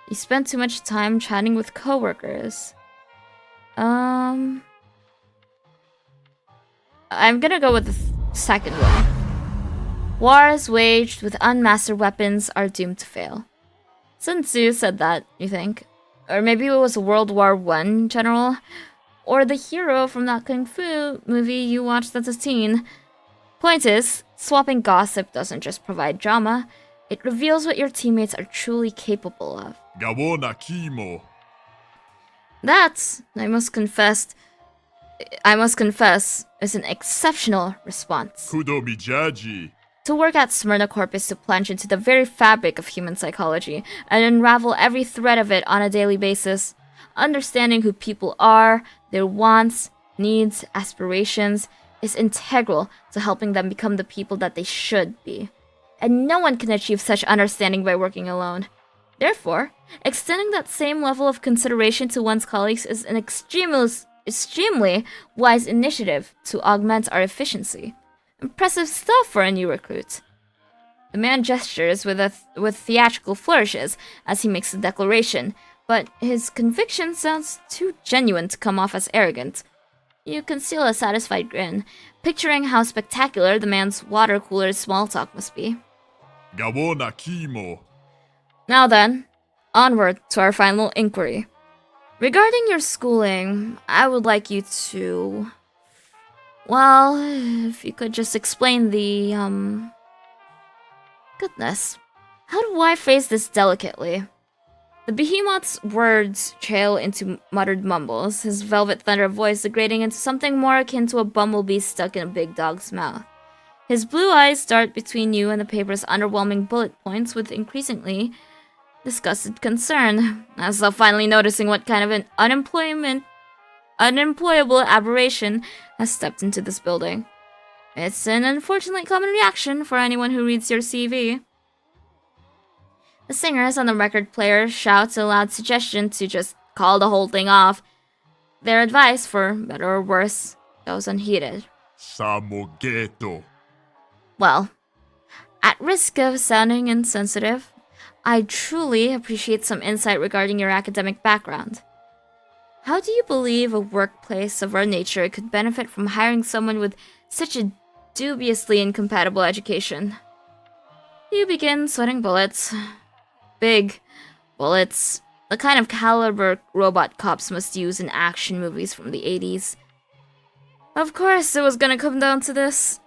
You spent too much time chatting with coworkers. I'm gonna go with the second one. Wars waged with unmastered weapons are doomed to fail. Sun Tzu said that, you think? Or maybe it was a World War I general? or the hero from that kung fu movie you watched as a teen. Point is, swapping gossip doesn't just provide drama, it reveals what your teammates are truly capable of. Gawona kimo. That, I must confess, is an exceptional response. Kudo mijaji. To work at Smyrnacorp is to plunge into the very fabric of human psychology and unravel every thread of it on a daily basis. Understanding who people are, their wants, needs, aspirations, is integral to helping them become the people that they should be. And no one can achieve such understanding by working alone. Therefore, extending that same level of consideration to one's colleagues is an extremely wise initiative to augment our efficiency. Impressive stuff for a new recruit. The man gestures with theatrical flourishes as he makes the declaration, but his conviction sounds too genuine to come off as arrogant. You conceal a satisfied grin, picturing how spectacular the man's water cooler small talk must be. Gawona kimo. Now then, onward to our final inquiry. Regarding your schooling, I would like you to... Well, if you could just explain the, Goodness. How do I phrase this delicately? The behemoth's words trail into muttered mumbles, his velvet thunder voice degrading into something more akin to a bumblebee stuck in a big dog's mouth. His blue eyes dart between you and the paper's underwhelming bullet points with increasingly disgusted concern, as though finally noticing what kind of an unemployable aberration has stepped into this building. It's an unfortunately common reaction for anyone who reads your CV. The singers on the record player shout a loud suggestion to just call the whole thing off. Their advice, for better or worse, goes unheeded. Samogeto. Well, at risk of sounding insensitive, I truly appreciate some insight regarding your academic background. How do you believe a workplace of our nature could benefit from hiring someone with such a dubiously incompatible education? You begin sweating bullets. Big bullets. The kind of caliber robot cops must use in action movies from the 80s. Of course it was gonna come down to this.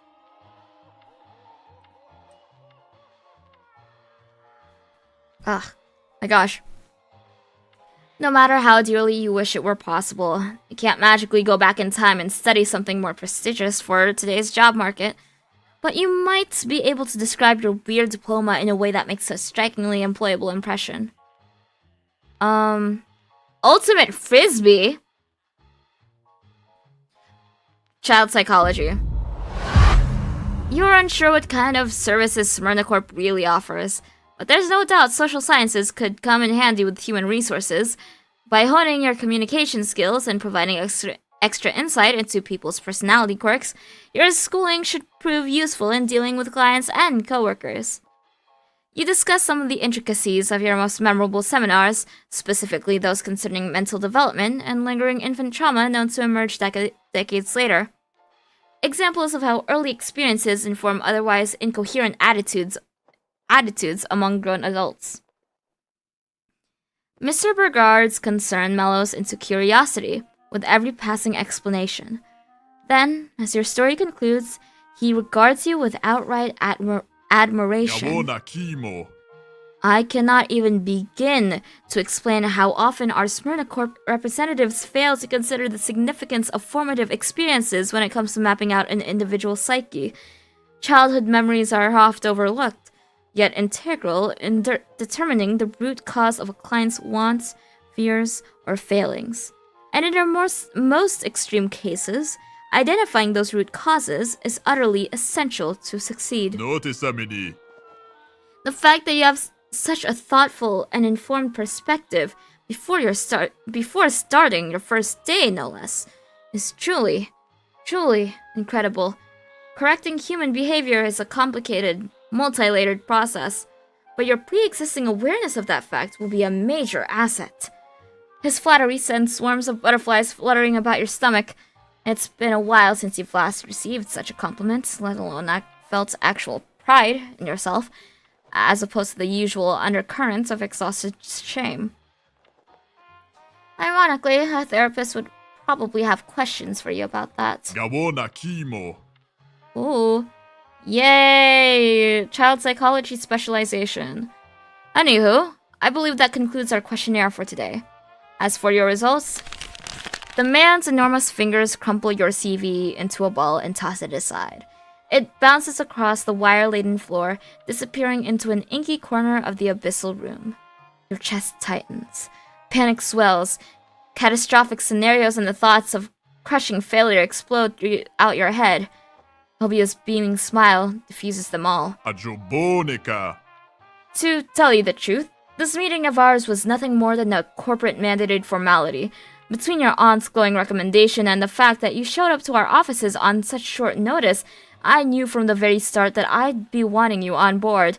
Ugh, my gosh. No matter how dearly you wish it were possible, you can't magically go back in time and study something more prestigious for today's job market. But you might be able to describe your weird diploma in a way that makes a strikingly employable impression. Ultimate Frisbee? Child psychology. You're unsure what kind of services Smyrnacorp really offers, but there's no doubt social sciences could come in handy with human resources. By honing your communication skills and providing extra insight into people's personality quirks, your schooling should prove useful in dealing with clients and coworkers. You discuss some of the intricacies of your most memorable seminars, specifically those concerning mental development and lingering infant trauma known to emerge decades later. Examples of how early experiences inform otherwise incoherent attitudes among grown adults. Mr. Burgard's concern mellows into curiosity with every passing explanation. Then, as your story concludes, he regards you with outright admiration. Gawona kimo. I cannot even begin to explain how often our Smyrnacorp representatives fail to consider the significance of formative experiences when it comes to mapping out an individual's psyche. Childhood memories are oft overlooked, yet integral in determining the root cause of a client's wants, fears, or failings. And in our most extreme cases, identifying those root causes is utterly essential to succeed. Notisamini. The fact that you have such a thoughtful and informed perspective before starting your first day, no less, is truly incredible. Correcting human behavior is a complicated, multi-layered process, but your pre-existing awareness of that fact will be a major asset. His flattery sends swarms of butterflies fluttering about your stomach. It's been a while since you've last received such a compliment, let alone felt actual pride in yourself, as opposed to the usual undercurrents of exhausted shame. Ironically, a therapist would probably have questions for you about that. Gawona kimo. Ooh. Yay! Child psychology specialization. Anywho, I believe that concludes our questionnaire for today. As for your results, the man's enormous fingers crumple your CV into a ball and toss it aside. It bounces across the wire-laden floor, disappearing into an inky corner of the abyssal room. Your chest tightens. Panic swells. Catastrophic scenarios and the thoughts of crushing failure explode throughout your head. Hobia's beaming smile diffuses them all. Ajobonica. To tell you the truth, this meeting of ours was nothing more than a corporate-mandated formality. Between your aunt's glowing recommendation and the fact that you showed up to our offices on such short notice, I knew from the very start that I'd be wanting you on board.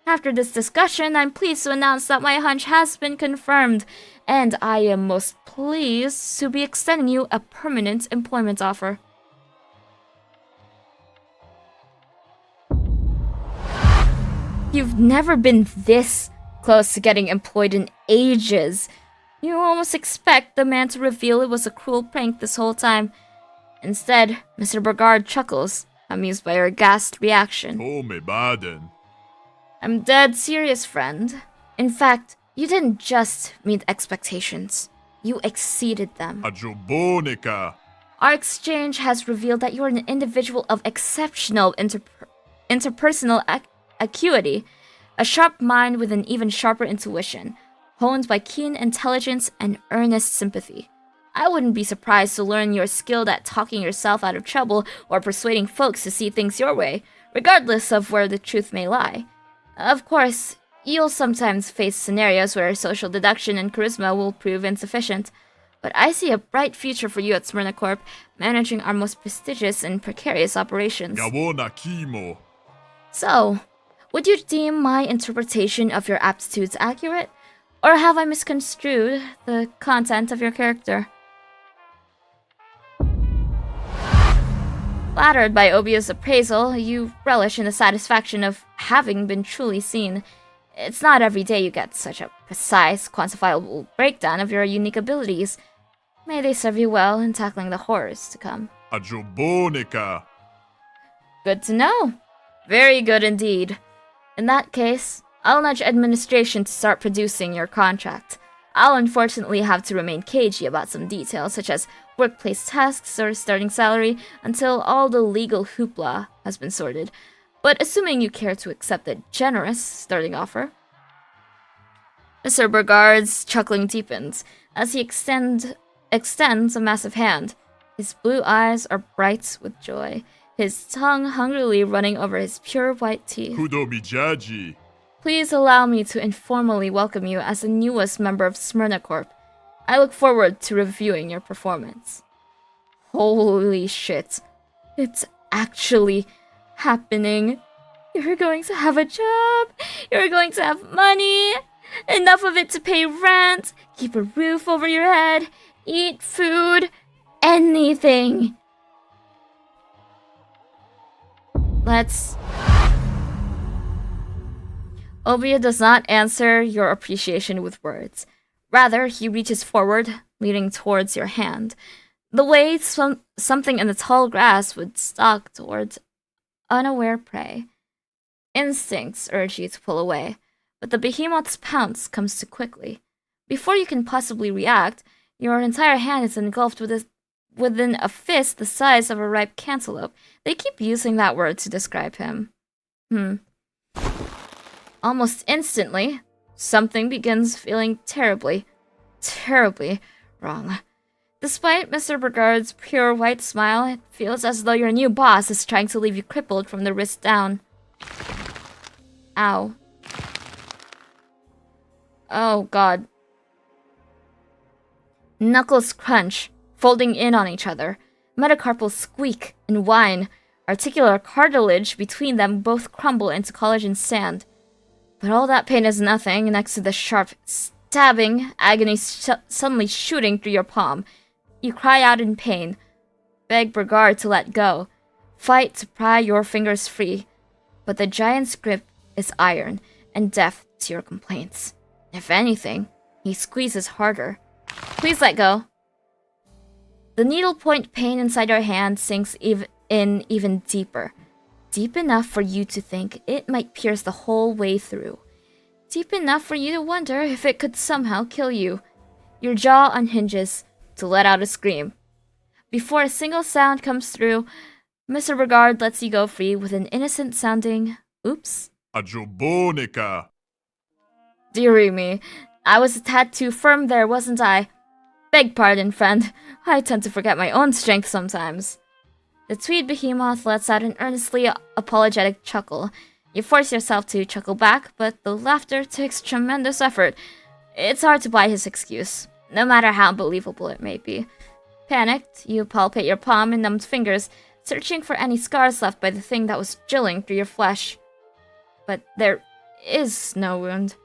After this discussion, I'm pleased to announce that my hunch has been confirmed, and I am most pleased to be extending you a permanent employment offer. You've never been this close to getting employed in ages. You almost expect the man to reveal it was a cruel prank this whole time. Instead, Mr. Burgard chuckles, amused by your aghast reaction. Tome baden. I'm dead serious, friend. In fact, you didn't just meet expectations. You exceeded them. Ajobonica. Our exchange has revealed that you're an individual of exceptional interpersonal acuity, a sharp mind with an even sharper intuition, honed by keen intelligence and earnest sympathy. I wouldn't be surprised to learn you're skilled at talking yourself out of trouble or persuading folks to see things your way, regardless of where the truth may lie. Of course, you'll sometimes face scenarios where social deduction and charisma will prove insufficient, but I see a bright future for you at Smyrnacorp, managing our most prestigious and precarious operations. Gawona kimo. So, would you deem my interpretation of your aptitudes accurate? Or have I misconstrued the content of your character? Flattered by Obia's appraisal, you relish in the satisfaction of having been truly seen. It's not every day you get such a precise, quantifiable breakdown of your unique abilities. May they serve you well in tackling the horrors to come. Ajobonica. Good to know. Very good indeed. In that case, I'll nudge administration to start producing your contract. I'll unfortunately have to remain cagey about some details, such as workplace tasks or starting salary, until all the legal hoopla has been sorted. But assuming you care to accept a generous starting offer. Mr. Burgard's chuckling deepens as he extends a massive hand. His blue eyes are bright with joy, his tongue hungrily running over his pure white teeth. Kudomijaji. Please allow me to informally welcome you as the newest member of Smyrnacorp. I look forward to reviewing your performance. Holy shit. It's actually happening. You're going to have a job. You're going to have money. Enough of it to pay rent, keep a roof over your head, eat food, anything. Let's... Obia does not answer your appreciation with words. Rather, he reaches forward, leaning towards your hand, the way something in the tall grass would stalk towards unaware prey. Instincts urge you to pull away, but the behemoth's pounce comes too quickly. Before you can possibly react, your entire hand is engulfed within a fist the size of a ripe cantaloupe. They keep using that word to describe him. Almost instantly, something begins feeling terribly, terribly wrong. Despite Mr. Burgard's pure white smile, it feels as though your new boss is trying to leave you crippled from the wrist down. Ow. Oh god. Knuckles crunch, folding in on each other. Metacarpals squeak and whine. Articular cartilage between them both crumble into collagen sand. But all that pain is nothing next to the sharp, stabbing agony suddenly shooting through your palm. You cry out in pain, beg Burgard to let go, fight to pry your fingers free. But the giant's grip is iron and deaf to your complaints. If anything, he squeezes harder. Please let go. The needlepoint pain inside your hand sinks even deeper. Deep enough for you to think it might pierce the whole way through. Deep enough for you to wonder if it could somehow kill you. Your jaw unhinges to let out a scream. Before a single sound comes through, Mr. Regard lets you go free with an innocent-sounding, oops. Ajobonica. Dearie me, I was a tad too firm there, wasn't I? Beg pardon, friend. I tend to forget my own strength sometimes. The tweed behemoth lets out an earnestly apologetic chuckle. You force yourself to chuckle back, but the laughter takes tremendous effort. It's hard to buy his excuse, no matter how believable it may be. Panicked, you palpate your palm and numbed fingers, searching for any scars left by the thing that was drilling through your flesh. But there is no wound.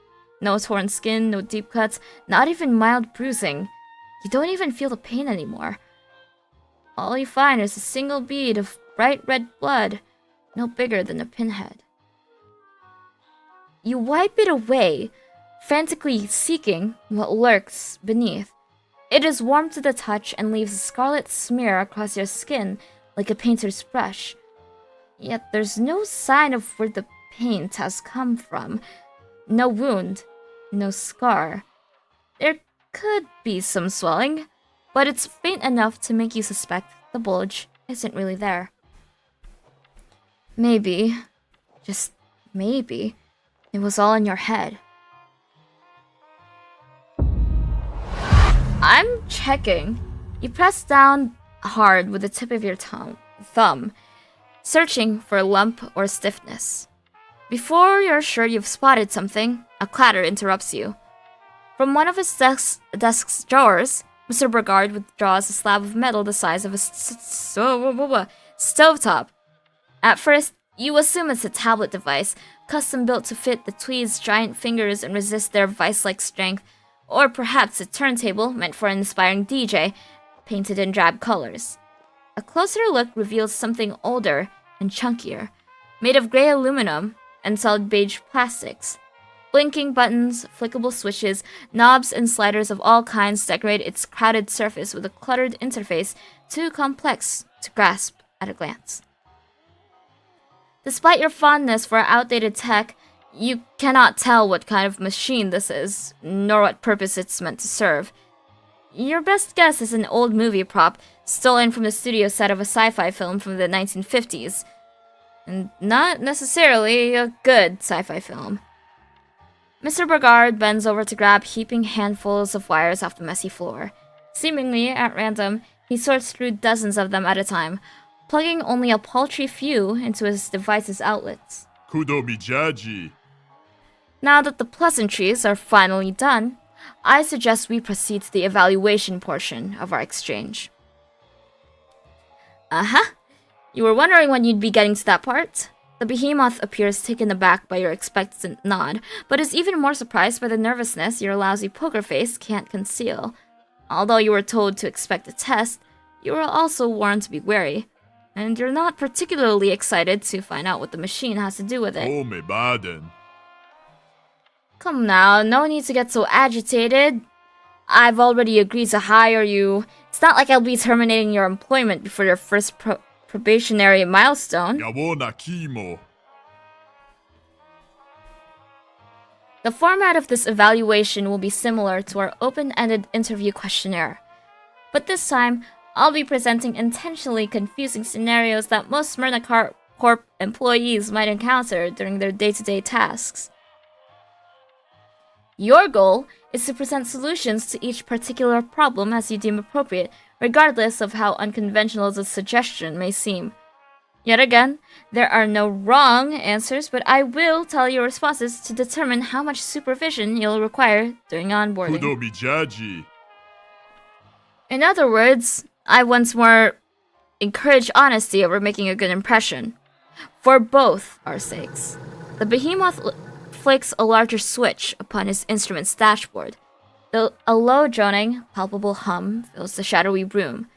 No torn skin, no deep cuts, not even mild bruising. You don't even feel the pain anymore. All you find is a single bead of bright red blood, no bigger than a pinhead. You wipe it away, frantically seeking what lurks beneath. It is warm to the touch and leaves a scarlet smear across your skin like a painter's brush. Yet there's no sign of where the paint has come from. No wound, no scar. There could be some swelling, but it's faint enough to make you suspect the bulge isn't really there. Maybe, just maybe, it was all in your head. I'm checking. You press down hard with the tip of your thumb, searching for a lump or stiffness. Before you're sure you've spotted something, a clatter interrupts you. From one of his desk's drawers, Mr. Regard withdraws a slab of metal the size of a stovetop. At first, you assume it's a tablet device, custom built to fit the tweed's giant fingers and resist their vice-like strength, or perhaps a turntable meant for an aspiring DJ, painted in drab colors. A closer look reveals something older and chunkier, made of gray aluminum and solid beige plastics. Blinking buttons, flickable switches, knobs, and sliders of all kinds decorate its crowded surface with a cluttered interface too complex to grasp at a glance. Despite your fondness for outdated tech, you cannot tell what kind of machine this is, nor what purpose it's meant to serve. Your best guess is an old movie prop, stolen from the studio set of a sci-fi film from the 1950s. And not necessarily a good sci-fi film. Mr. Regard bends over to grab heaping handfuls of wires off the messy floor. Seemingly at random, he sorts through dozens of them at a time, plugging only a paltry few into his device's outlets. Kudomijaji. Now that the pleasantries are finally done, I suggest we proceed to the evaluation portion of our exchange. Uh-huh. You were wondering when you'd be getting to that part? The behemoth appears taken aback by your expectant nod, but is even more surprised by the nervousness your lousy poker face can't conceal. Although you were told to expect a test, you were also warned to be wary, and you're not particularly excited to find out what the machine has to do with it. Oh, me baden. Come now, no need to get so agitated. I've already agreed to hire you. It's not like I'll be terminating your employment before your first probationary milestone. Yawona kimo. The format of this evaluation will be similar to our open-ended interview questionnaire. But this time, I'll be presenting intentionally confusing scenarios that most Smyrnacorp employees might encounter during their day-to-day tasks. Your goal is to present solutions to each particular problem as you deem appropriate, regardless of how unconventional the suggestion may seem. Yet again, there are no wrong answers, but I will tell your responses to determine how much supervision you'll require during onboarding. Kudomijaji. In other words, I once more encourage honesty over making a good impression. For both our sakes. The behemoth flicks a larger switch upon his instrument's dashboard. A low droning, palpable hum fills the shadowy room.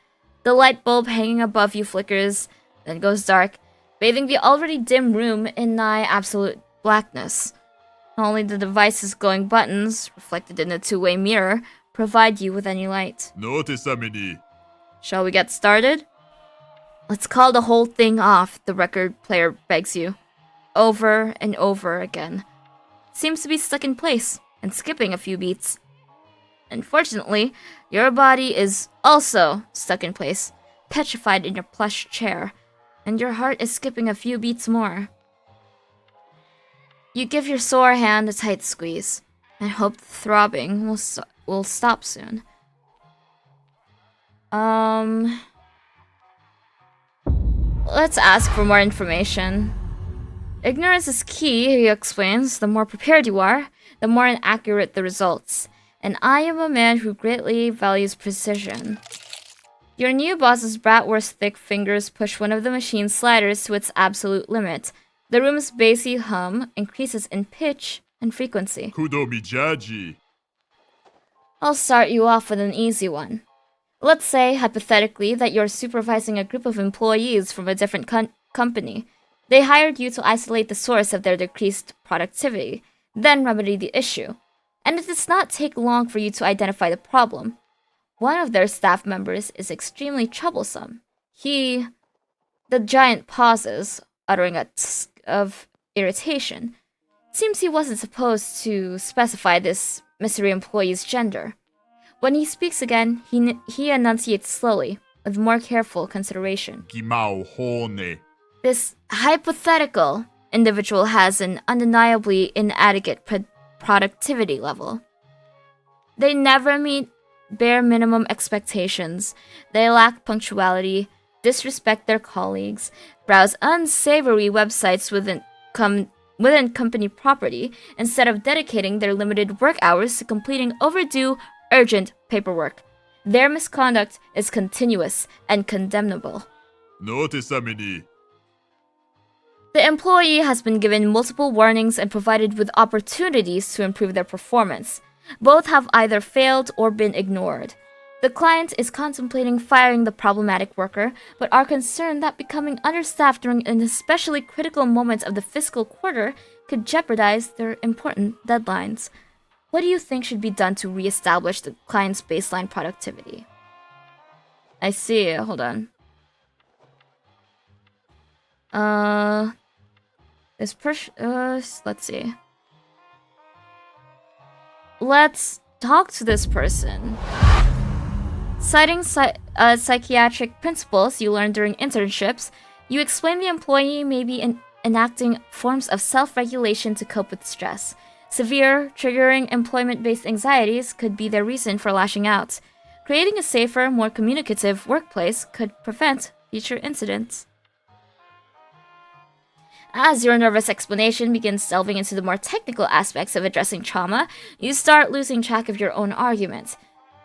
The light bulb hanging above you flickers, then goes dark, bathing the already dim room in nigh absolute blackness. Only the device's glowing buttons, reflected in a two-way mirror, provide you with any light. Notice amini. Shall we get started? Let's call the whole thing off, the record player begs you. Over and over again. Seems to be stuck in place and skipping a few beats. Unfortunately, your body is also stuck in place, petrified in your plush chair, and your heart is skipping a few beats more. You give your sore hand a tight squeeze, and hope the throbbing will stop soon. Let's ask for more information. Ignorance is key, he explains. The more prepared you are, the more inaccurate the results. And I am a man who greatly values precision. Your new boss's bratwurst thick fingers push one of the machine's sliders to its absolute limit. The room's bassy hum increases in pitch and frequency. Kudomijaji. I'll start you off with an easy one. Let's say, hypothetically, that you're supervising a group of employees from a different company. They hired you to isolate the source of their decreased productivity, then remedy the issue. And it does not take long for you to identify the problem. One of their staff members is extremely troublesome. The giant pauses, uttering a tsk of irritation. Seems he wasn't supposed to specify this mystery employee's gender. When he speaks again, he enunciates slowly, with more careful consideration. Gimao hone. This hypothetical individual has an undeniably inadequate productivity level. They never meet bare minimum expectations. They lack punctuality, disrespect their colleagues, browse unsavory websites within company property instead of dedicating their limited work hours to completing overdue, urgent paperwork. Their misconduct is continuous and condemnable. Notisamini. The employee has been given multiple warnings and provided with opportunities to improve their performance. Both have either failed or been ignored. The client is contemplating firing the problematic worker, but are concerned that becoming understaffed during an especially critical moment of the fiscal quarter could jeopardize their important deadlines. What do you think should be done to reestablish the client's baseline productivity? I see. Hold on. Let's see. Let's talk to this person. Citing psychiatric principles you learned during internships, you explain the employee may be enacting forms of self-regulation to cope with stress. Severe, triggering employment-based anxieties could be their reason for lashing out. Creating a safer, more communicative workplace could prevent future incidents. As your nervous explanation begins delving into the more technical aspects of addressing trauma, you start losing track of your own argument.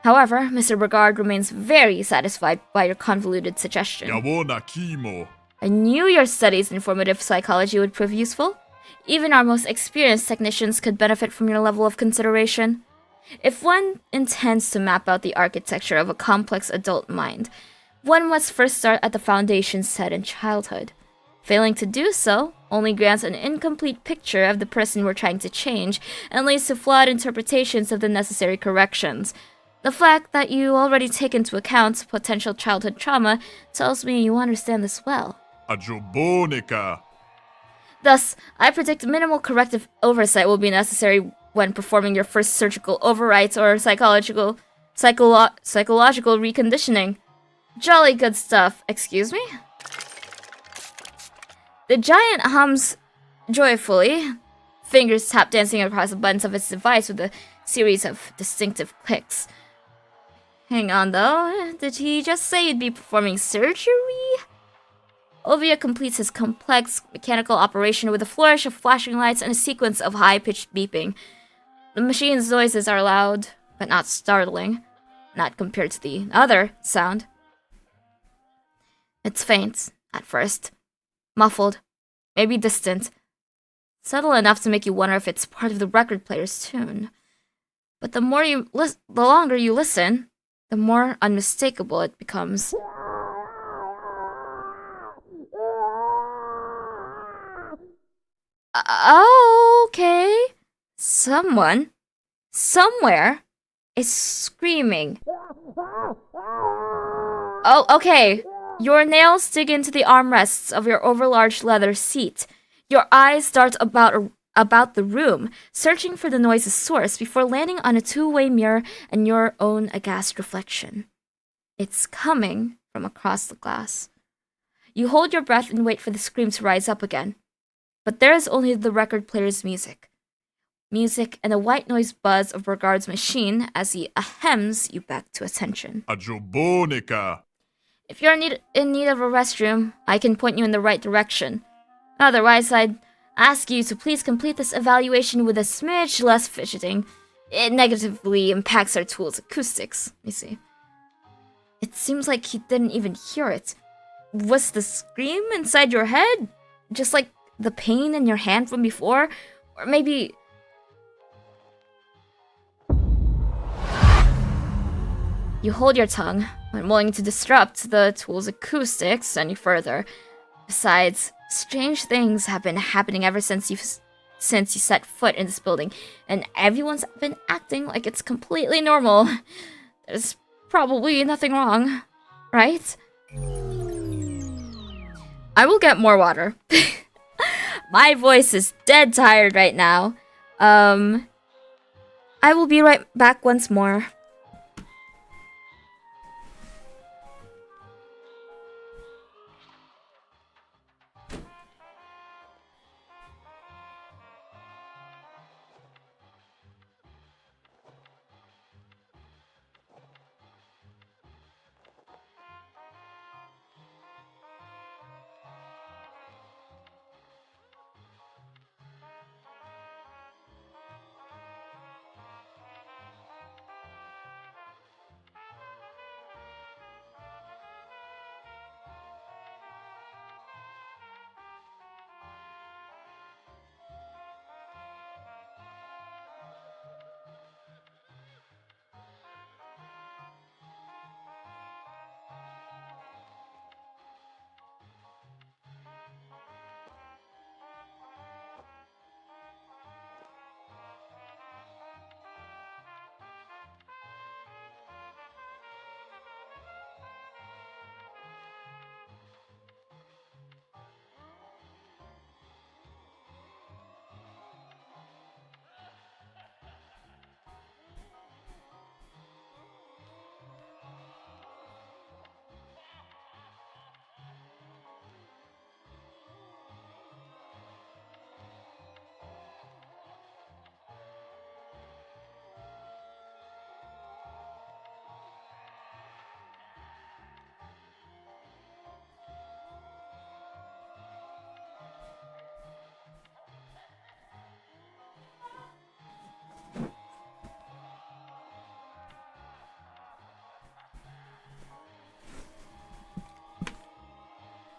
However, Mr. Burgard remains very satisfied by your convoluted suggestion. Yawona kimo. I knew your studies in formative psychology would prove useful. Even our most experienced technicians could benefit from your level of consideration. If one intends to map out the architecture of a complex adult mind, one must first start at the foundation set in childhood. Failing to do so only grants an incomplete picture of the person we're trying to change and leads to flawed interpretations of the necessary corrections. The fact that you already take into account potential childhood trauma tells me you understand this well. Ajobonica. Thus, I predict minimal corrective oversight will be necessary when performing your first surgical overrites or psychological reconditioning. Jolly good stuff, excuse me? The giant hums joyfully, fingers tap dancing across the buttons of its device with a series of distinctive clicks. Hang on though, did he just say you'd be performing surgery? Ovia completes his complex mechanical operation with a flourish of flashing lights and a sequence of high-pitched beeping. The machine's noises are loud, but not startling, not compared to the other sound. It's faint, at first. Muffled, maybe distant. Subtle enough to make you wonder if it's part of the record player's tune. But the longer you listen, the more unmistakable it becomes. Okay. Someone, somewhere, is screaming. Oh, okay. Your nails dig into the armrests of your overlarge leather seat. Your eyes dart about the room, searching for the noise's source before landing on a two-way mirror and your own aghast reflection. It's coming from across the glass. You hold your breath and wait for the scream to rise up again. But there is only the record player's music. Music and a white noise buzz of Regard's machine as he ahems you back to attention. Ajobonica. If you're in need of a restroom, I can point you in the right direction. Otherwise, I'd ask you to please complete this evaluation with a smidge less fidgeting. It negatively impacts our tool's acoustics. Let me see. It seems like he didn't even hear it. Was the scream inside your head? Just like the pain in your hand from before? Or maybe... You hold your tongue, unwilling to disrupt the tool's acoustics any further. Besides, strange things have been happening ever since you set foot in this building, and everyone's been acting like it's completely normal. There's probably nothing wrong, right? I will get more water. My voice is dead tired right now. I will be right back once more.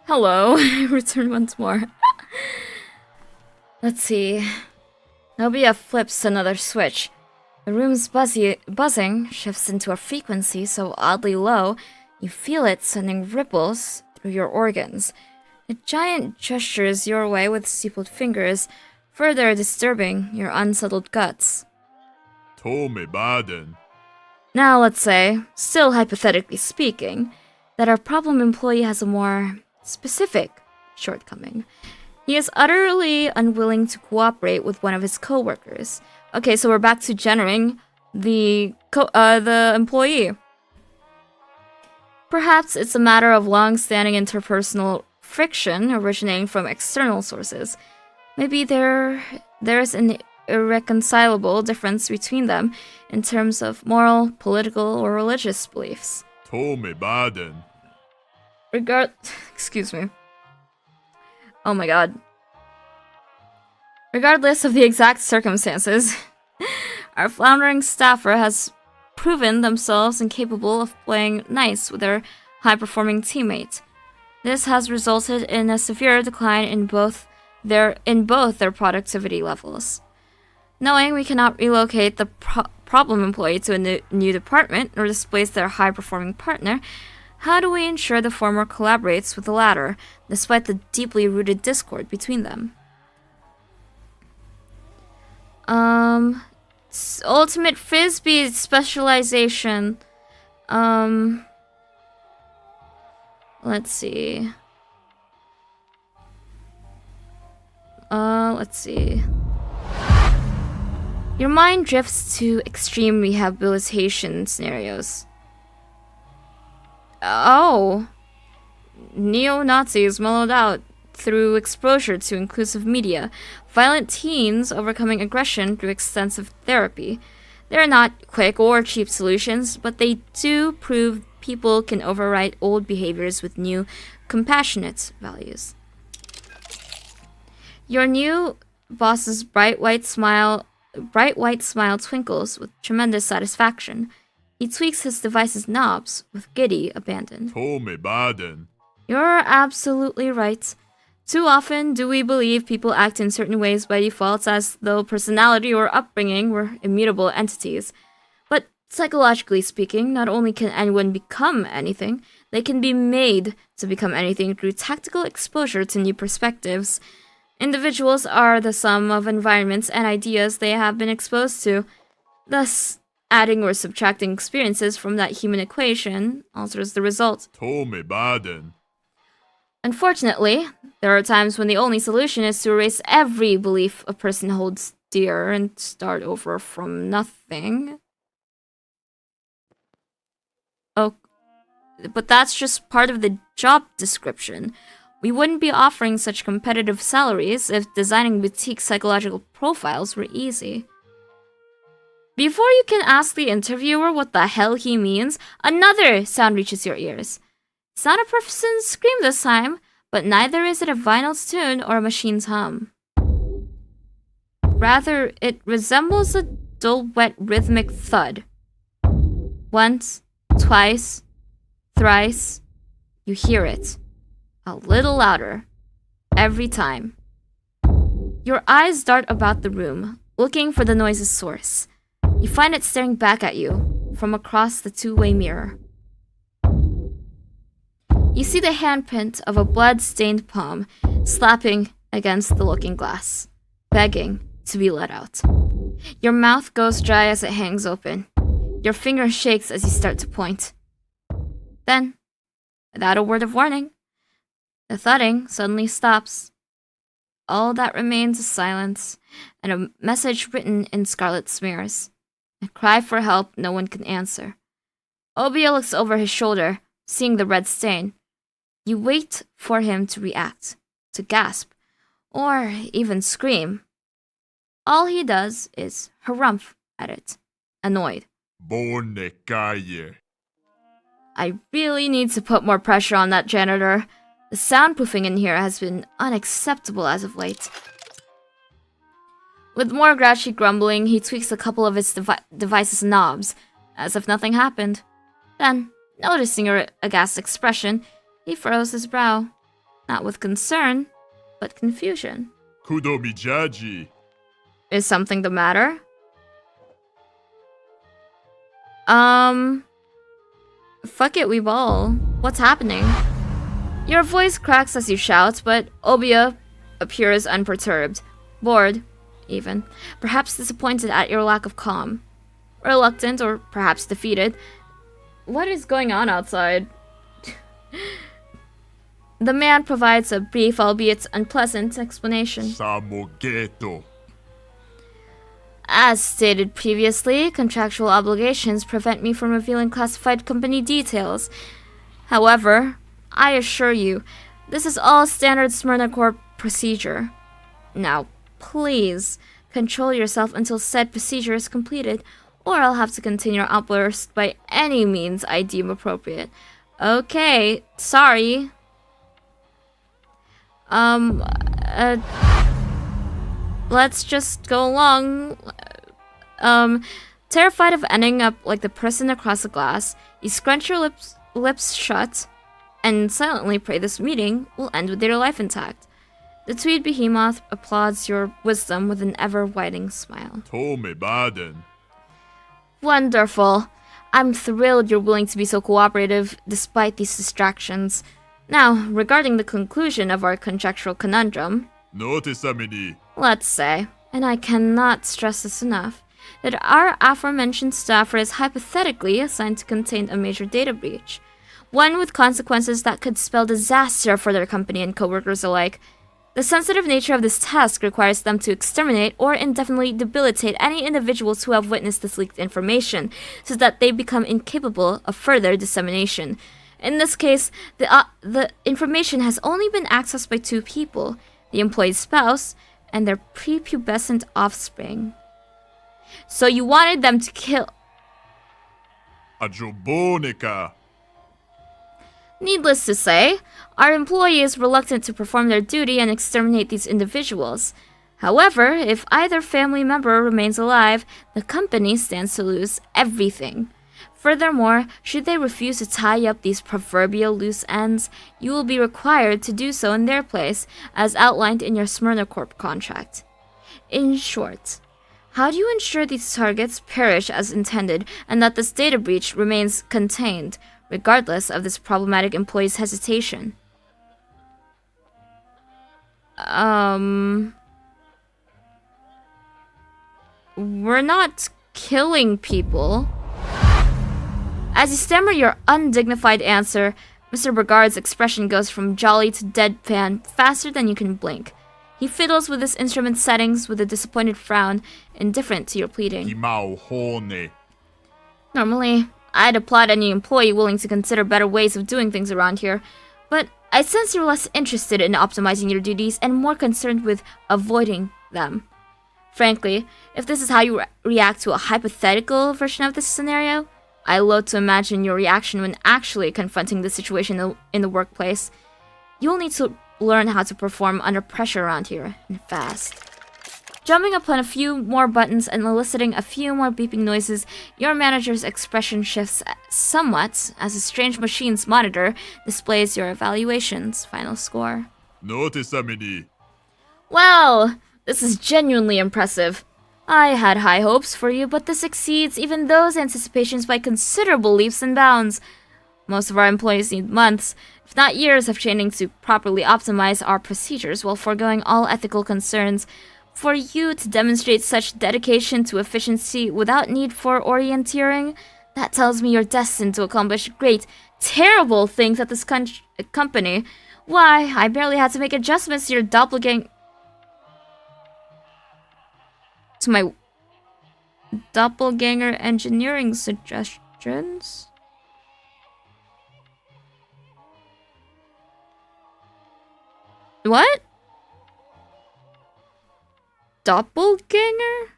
Hello, I return once more. Let's see. Nobia flips another switch. The room's buzzing shifts into a frequency so oddly low, you feel it sending ripples through your organs. A giant gestures your way with steepled fingers, further disturbing your unsettled guts. Tome baden. Now let's say, still hypothetically speaking, that our problem employee has a more specific shortcoming. He is utterly unwilling to cooperate with one of his co-workers. Okay, so we're back to genering the employee. Perhaps it's a matter of long-standing interpersonal friction originating from external sources. Maybe there is an irreconcilable difference between them in terms of moral, political, or religious beliefs. Tome baden. Excuse me. Oh my god. Regardless of the exact circumstances, our floundering staffer has proven themselves incapable of playing nice with their high-performing teammate. This has resulted in a severe decline in both their productivity levels. Knowing we cannot relocate the problem employee to a new department or displace their high-performing partner, how do we ensure the former collaborates with the latter, despite the deeply rooted discord between them? Ultimate Frisbee specialization. Let's see. Let's see. Your mind drifts to extreme rehabilitation scenarios. Oh. Neo-Nazis mellowed out through exposure to inclusive media. Violent teens overcoming aggression through extensive therapy. They're not quick or cheap solutions, but they do prove people can override old behaviors with new, compassionate values. Your new boss's bright white smile twinkles with tremendous satisfaction. He tweaks his device's knobs with giddy abandon. Tome baden. You're absolutely right. Too often do we believe people act in certain ways by default as though personality or upbringing were immutable entities. But psychologically speaking, not only can anyone become anything, they can be made to become anything through tactical exposure to new perspectives. Individuals are the sum of environments and ideas they have been exposed to. Thus, adding or subtracting experiences from that human equation alters the result. Tome baden. Unfortunately, there are times when the only solution is to erase every belief a person holds dear and start over from nothing. Oh, but that's just part of the job description. We wouldn't be offering such competitive salaries if designing boutique psychological profiles were easy. Before you can ask the interviewer what the hell he means, another sound reaches your ears. It's not a person's scream this time, but neither is it a vinyl's tune or a machine's hum. Rather, it resembles a dull, wet, rhythmic thud. Once, twice, thrice, you hear it. A little louder. Every time. Your eyes dart about the room, looking for the noise's source. You find it staring back at you from across the two-way mirror. You see the handprint of a blood-stained palm slapping against the looking glass, begging to be let out. Your mouth goes dry as it hangs open. Your finger shakes as you start to point. Then, without a word of warning, the thudding suddenly stops. All that remains is silence and a message written in scarlet smears. A cry for help no one can answer. Obia looks over his shoulder, seeing the red stain. You wait for him to react, to gasp, or even scream. All he does is harumph at it, annoyed. Borne calle. I really need to put more pressure on that janitor. The soundproofing in here has been unacceptable as of late. With more grouchy grumbling, he tweaks a couple of his device's knobs, as if nothing happened. Then, noticing your aghast expression, he furrows his brow. Not with concern, but confusion. Kudo mijaji. Is something the matter? Fuck it, we ball. What's happening? Your voice cracks as you shout, but Obia appears unperturbed. Bored, even. Perhaps disappointed at your lack of calm. Reluctant, or perhaps defeated. What is going on outside? The man provides a brief, albeit unpleasant, explanation. Samogeto. As stated previously, contractual obligations prevent me from revealing classified company details. However, I assure you, this is all standard Smyrnacorp procedure. Now, please, control yourself until said procedure is completed, or I'll have to continue your outburst by any means I deem appropriate. Okay, sorry. Let's just go along. Terrified of ending up like the person across the glass, you scrunch your lips shut and silently pray this meeting will end with your life intact. The tweed behemoth applauds your wisdom with an ever-widening smile. Tome baden. Wonderful. I'm thrilled you're willing to be so cooperative despite these distractions. Now, regarding the conclusion of our contractual conundrum, Notisamini. let's say, and I cannot stress this enough, that our aforementioned staffer is hypothetically assigned to contain a major data breach. one with consequences that could spell disaster for their company and coworkers alike. The sensitive nature of this task requires them to exterminate or indefinitely debilitate any individuals who have witnessed this leaked information, so that they become incapable of further dissemination. In this case, the information has only been accessed by two people, the employee's spouse and their prepubescent offspring. So you wanted them to kill... Ajobonica. Needless to say, our employee is reluctant to perform their duty and exterminate these individuals. However, if either family member remains alive, the company stands to lose everything. Furthermore, should they refuse to tie up these proverbial loose ends, you will be required to do so in their place, as outlined in your Smyrnacorp contract. In short, how do you ensure these targets perish as intended and that this data breach remains contained, regardless of this problematic employee's hesitation? We're not killing people. As you stammer your undignified answer, Mr. Brigard's expression goes from jolly to deadpan faster than you can blink. He fiddles with his instrument settings with a disappointed frown, indifferent to your pleading. Imauhone. Normally, I'd applaud any employee willing to consider better ways of doing things around here, but I sense you're less interested in optimizing your duties and more concerned with avoiding them. Frankly, if this is how you react to a hypothetical version of this scenario, I loathe to imagine your reaction when actually confronting the situation in the workplace. You'll need to learn how to perform under pressure around here, and fast. Jumping upon a few more buttons and eliciting a few more beeping noises, your manager's expression shifts somewhat as a strange machine's monitor displays your evaluation's final score. Notisamini. Well, this is genuinely impressive. I had high hopes for you, but this exceeds even those anticipations by considerable leaps and bounds. Most of our employees need months, if not years, of training to properly optimize our procedures while foregoing all ethical concerns. For you to demonstrate such dedication to efficiency without need for orienteering, that tells me you're destined to accomplish great, terrible things at this company. Why, I barely had to make adjustments to your my doppelganger engineering suggestions. What? Doppelganger?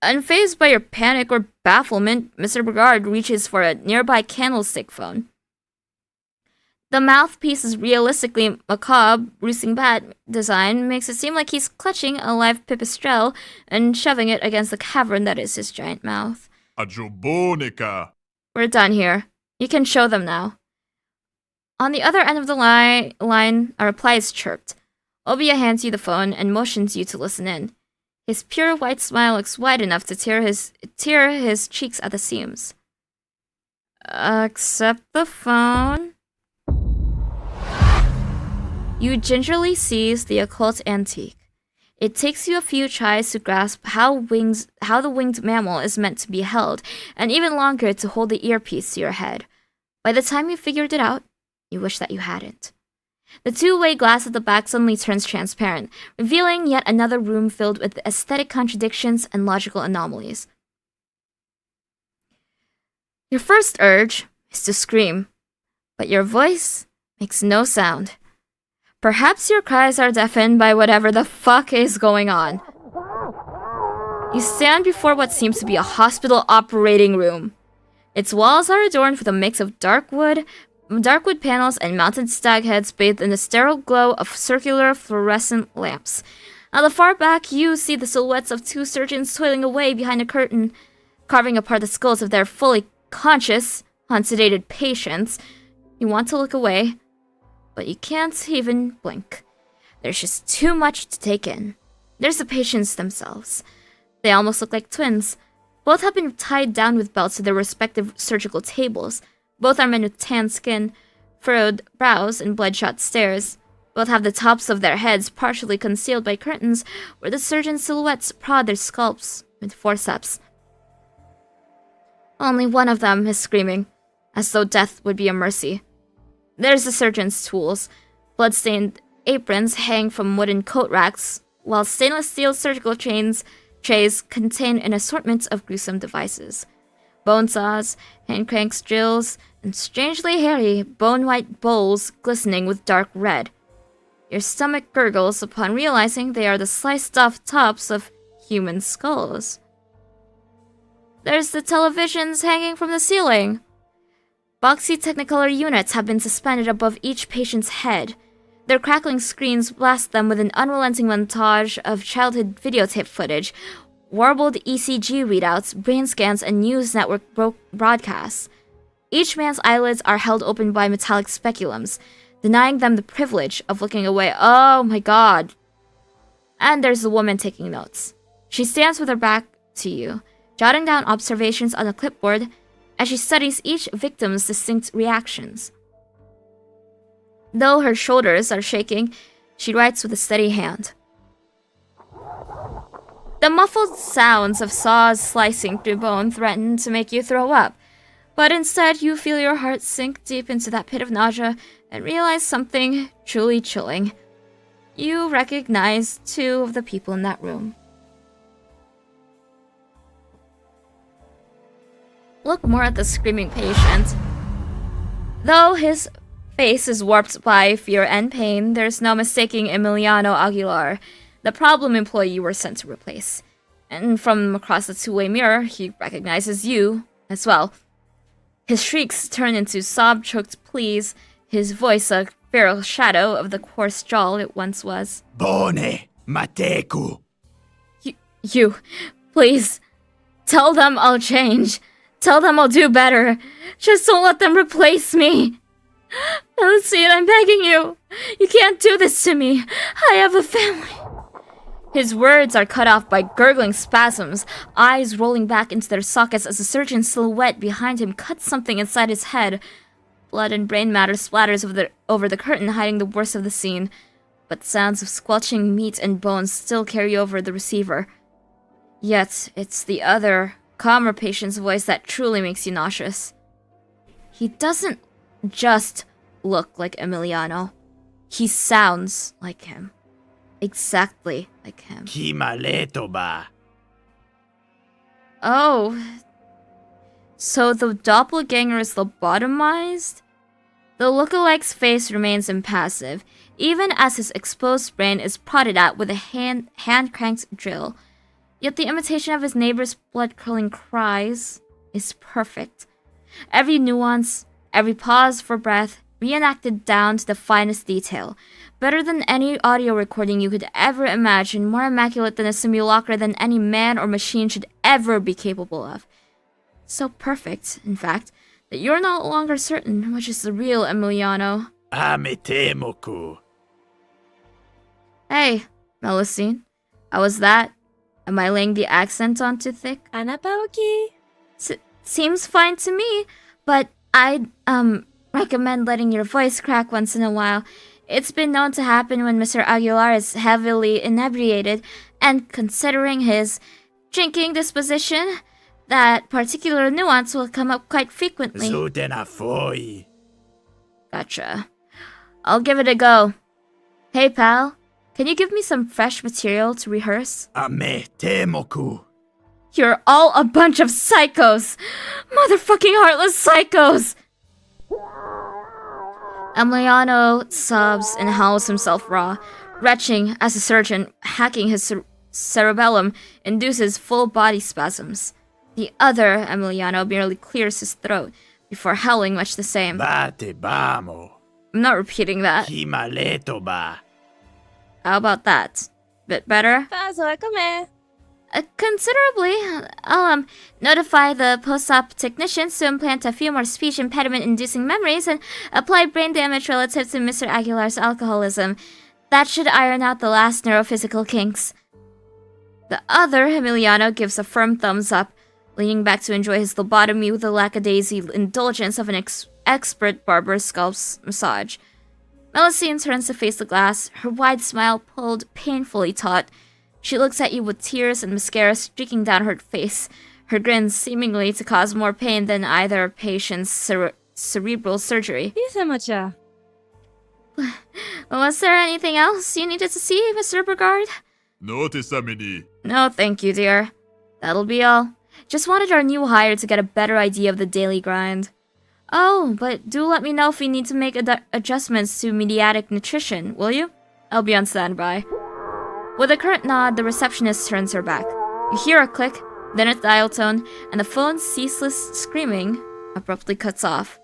Unfazed by your panic or bafflement, Mr. Brigard reaches for a nearby candlestick phone. The mouthpiece's realistically macabre roosting bat design makes it seem like he's clutching a live pipistrelle and shoving it against the cavern that is his giant mouth. Ajobonica. We're done here. You can show them now. On the other end of the line, a reply is chirped. Obia hands you the phone and motions you to listen in. His pure white smile looks wide enough to tear his cheeks at the seams. Accept the phone. You gingerly seize the occult antique. It takes you a few tries to grasp how the winged mammal is meant to be held, and even longer to hold the earpiece to your head. By the time you figured it out, you wish that you hadn't. The two-way glass at the back suddenly turns transparent, revealing yet another room filled with aesthetic contradictions and logical anomalies. Your first urge is to scream, but your voice makes no sound. Perhaps your cries are deafened by whatever the fuck is going on. You stand before what seems to be a hospital operating room. Its walls are adorned with a mix of dark wood panels and mounted stag heads bathed in the sterile glow of circular fluorescent lamps. At the far back, you see the silhouettes of two surgeons toiling away behind a curtain, carving apart the skulls of their fully conscious, unsedated patients. You want to look away, but you can't even blink. There's just too much to take in. There's the patients themselves. They almost look like twins. Both have been tied down with belts to their respective surgical tables. Both are men with tan skin, furrowed brows, and bloodshot stares. Both have the tops of their heads partially concealed by curtains where the surgeon's silhouettes prod their scalps with forceps. Only one of them is screaming, as though death would be a mercy. There's the surgeon's tools. Blood-stained aprons hang from wooden coat racks, while stainless steel surgical trays contain an assortment of gruesome devices. Bone saws, hand cranks, drills, and strangely hairy, bone-white bowls glistening with dark red. Your stomach gurgles upon realizing they are the sliced-off tops of human skulls. There's the televisions hanging from the ceiling. Boxy Technicolor units have been suspended above each patient's head. Their crackling screens blast them with an unrelenting montage of childhood videotape footage, warbled ECG readouts, brain scans, and news network broadcasts. Each man's eyelids are held open by metallic speculums, denying them the privilege of looking away. Oh my god. And there's the woman taking notes. She stands with her back to you, jotting down observations on a clipboard as she studies each victim's distinct reactions. Though her shoulders are shaking, she writes with a steady hand. The muffled sounds of saws slicing through bone threaten to make you throw up, but instead you feel your heart sink deep into that pit of nausea and realize something truly chilling. You recognize two of the people in that room. Look more at the screaming patient. Though his face is warped by fear and pain, there's no mistaking Emiliano Aguilar, the problem employee you were sent to replace. And from across the two-way mirror, he recognizes you as well. His shrieks turn into sob-choked pleas, his voice a feral shadow of the coarse jaw it once was. Bone mateku. You, please, tell them I'll change. Tell them I'll do better. Just don't let them replace me. Felicine, I'm begging you. You can't do this to me. I have a family. His words are cut off by gurgling spasms, eyes rolling back into their sockets as the surgeon's silhouette behind him cuts something inside his head. Blood and brain matter splatters over the curtain, hiding the worst of the scene, but sounds of squelching meat and bones still carry over the receiver. Yet, it's the other, calmer patient's voice that truly makes you nauseous. He doesn't just look like Emiliano. He sounds like him. Exactly like him. Kimaleto ba. Oh. So the doppelganger is lobotomized? The lookalike's face remains impassive, even as his exposed brain is prodded at with a hand-cranked drill. Yet the imitation of his neighbor's blood-curdling cries is perfect. Every nuance, every pause for breath, reenacted down to the finest detail. Better than any audio recording you could ever imagine, more immaculate than a simulacra than any man or machine should ever be capable of. So perfect, in fact, that you're no longer certain which is the real Emiliano. Ametemoku. Hey, Melusine, how was that? Am I laying the accent on too thick? Ana pa okay? Seems fine to me, but I'd, recommend letting your voice crack once in a while. It's been known to happen when Mr. Aguilar is heavily inebriated, and considering his drinking disposition, that particular nuance will come up quite frequently. Zutena foi. Gotcha. I'll give it a go. Hey, pal, can you give me some fresh material to rehearse? Ametemoku. You're all a bunch of psychos! Motherfucking heartless psychos! Emiliano sobs and howls himself raw, retching as the surgeon, hacking his cerebellum, induces full body spasms. The other Emiliano merely clears his throat before howling much the same. Bate bamo. I'm not repeating that. Kimaleto ba. How about that? Bit better? Pasok kami. Considerably. I'll notify the post-op technicians to implant a few more speech impediment-inducing memories and apply brain damage relative to Mr. Aguilar's alcoholism. That should iron out the last neurophysical kinks. The other Emiliano gives a firm thumbs up, leaning back to enjoy his lobotomy with the lackadaisy indulgence of an expert barber scalp's massage. Melusine turns to face the glass, her wide smile pulled painfully taut. She looks at you with tears and mascara streaking down her face, her grin seemingly to cause more pain than either patient's cerebral surgery. Isa-mo-cha. Was there anything else you needed to see, Mr. Burgard? No te samini. No, thank you, dear. That'll be all. Just wanted our new hire to get a better idea of the daily grind. Oh, but do let me know if we need to make adjustments to mediatic nutrition, will you? I'll be on standby. With a curt nod, the receptionist turns her back. You hear a click, then a dial tone, and the phone's ceaseless screaming abruptly cuts off.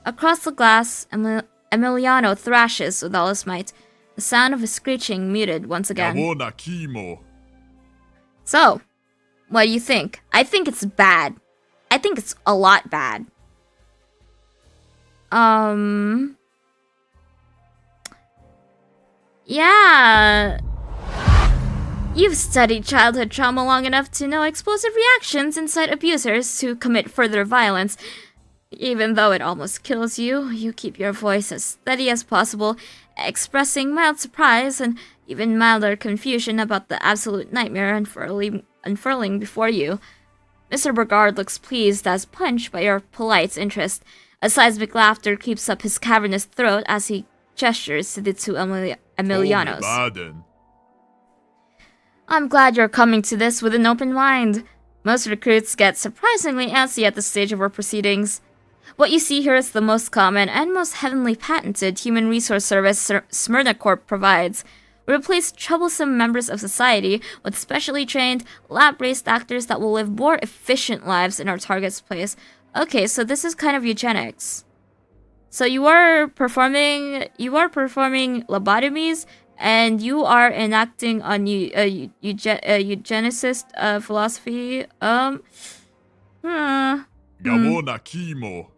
Across the glass, Emiliano thrashes with all his might, the sound of his screeching muted once again. Gamona kimo. So, what do you think? I think it's bad. I think it's a lot bad. Yeah. You've studied childhood trauma long enough to know explosive reactions incite abusers to commit further violence. Even though it almost kills you, you keep your voice as steady as possible, expressing mild surprise and even milder confusion about the absolute nightmare unfurling before you. Mr. Burgard looks pleased as punch by your polite interest. A seismic laughter creeps up his cavernous throat as he gestures to the two Emilianos. Baden. I'm glad you're coming to this with an open mind. Most recruits get surprisingly antsy at this stage of our proceedings. What you see here is the most common and most heavily patented human resource service Smyrnacorp provides. We replace troublesome members of society with specially trained, lab-raised actors that will live more efficient lives in our target's place. Okay, so this is kind of eugenics. So you are performing lobotomies, and you are enacting on eugenicist philosophy. Gamona kimo.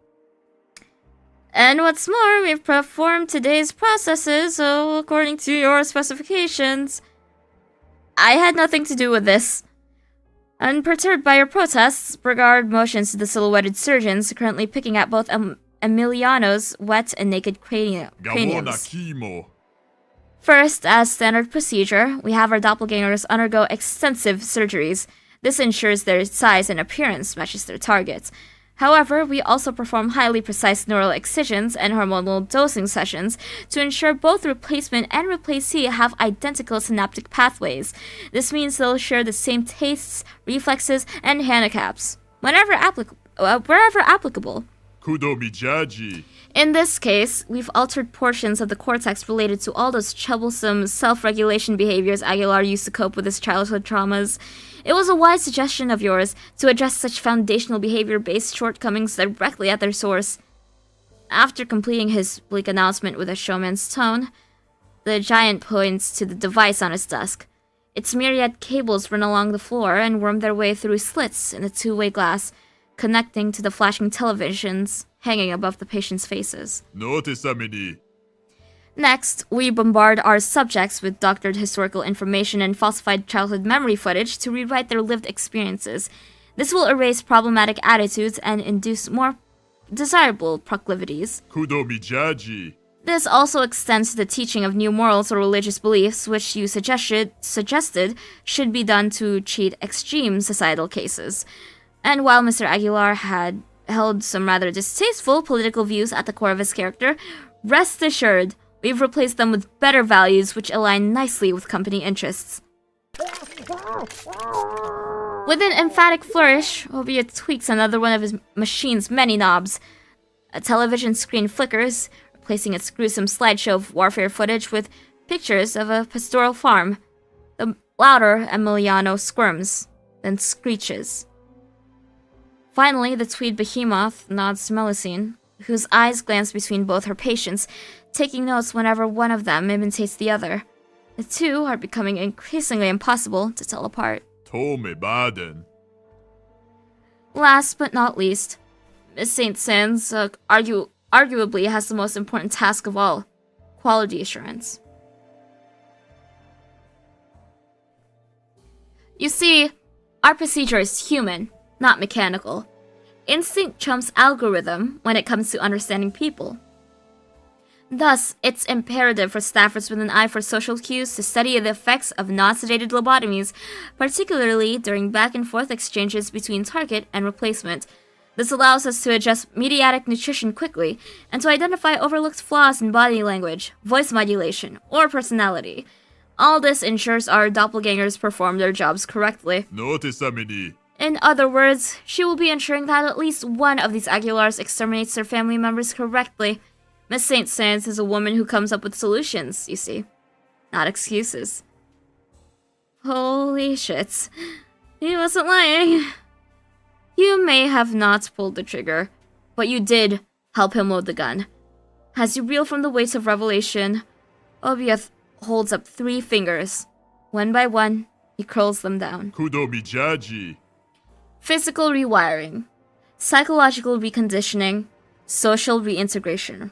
And what's more, we've performed today's processes, so according to your specifications. I had nothing to do with this. Unperturbed by your protests, Burgard motions to the silhouetted surgeons currently picking at both Emiliano's wet and naked Gamona craniums. kimo. First, as standard procedure, we have our doppelgangers undergo extensive surgeries. This ensures their size and appearance matches their targets. However, we also perform highly precise neural excisions and hormonal dosing sessions to ensure both replacement and replacee have identical synaptic pathways. This means they'll share the same tastes, reflexes, and handicaps, wherever applicable. Kudomijaji. In this case, we've altered portions of the cortex related to all those troublesome self-regulation behaviors Aguilar used to cope with his childhood traumas. It was a wise suggestion of yours to address such foundational behavior-based shortcomings directly at their source. After completing his bleak announcement with a showman's tone, the giant points to the device on his desk. Its myriad cables run along the floor and worm their way through slits in the two-way glass, connecting to the flashing televisions hanging above the patients' faces. No te samini. Next, we bombard our subjects with doctored historical information and falsified childhood memory footage to rewrite their lived experiences. This will erase problematic attitudes and induce more desirable proclivities. Kudomijaji. This also extends to the teaching of new morals or religious beliefs, which you suggested should be done to treat extreme societal cases. And while Mr. Aguilar had held some rather distasteful political views at the core of his character, rest assured, we've replaced them with better values which align nicely with company interests. With an emphatic flourish, Obiet tweaks another one of his machine's many knobs. A television screen flickers, replacing its gruesome slideshow of warfare footage with pictures of a pastoral farm. The louder Emiliano squirms, then screeches. Finally, the tweed behemoth nods to Melusine, whose eyes glance between both her patients, taking notes whenever one of them imitates the other. The two are becoming increasingly impossible to tell apart. Tome baden. Last but not least, Miss St. Sans arguably has the most important task of all, quality assurance. You see, our procedure is human, not mechanical. Instinct trumps algorithm when it comes to understanding people. Thus, it's imperative for staffers with an eye for social cues to study the effects of non-sedated lobotomies, particularly during back-and-forth exchanges between target and replacement. This allows us to adjust mediatic nutrition quickly and to identify overlooked flaws in body language, voice modulation, or personality. All this ensures our doppelgangers perform their jobs correctly. Notice samini. In other words, she will be ensuring that at least one of these Aguilars exterminates their family members correctly. Miss St. Saens is a woman who comes up with solutions, you see. Not excuses. Holy shit. He wasn't lying. You may have not pulled the trigger, but you did help him load the gun. As you reel from the weight of revelation, Obieth holds up 3 fingers. One by one, he curls them down. Kudo mijaji. Physical rewiring, psychological reconditioning, social reintegration.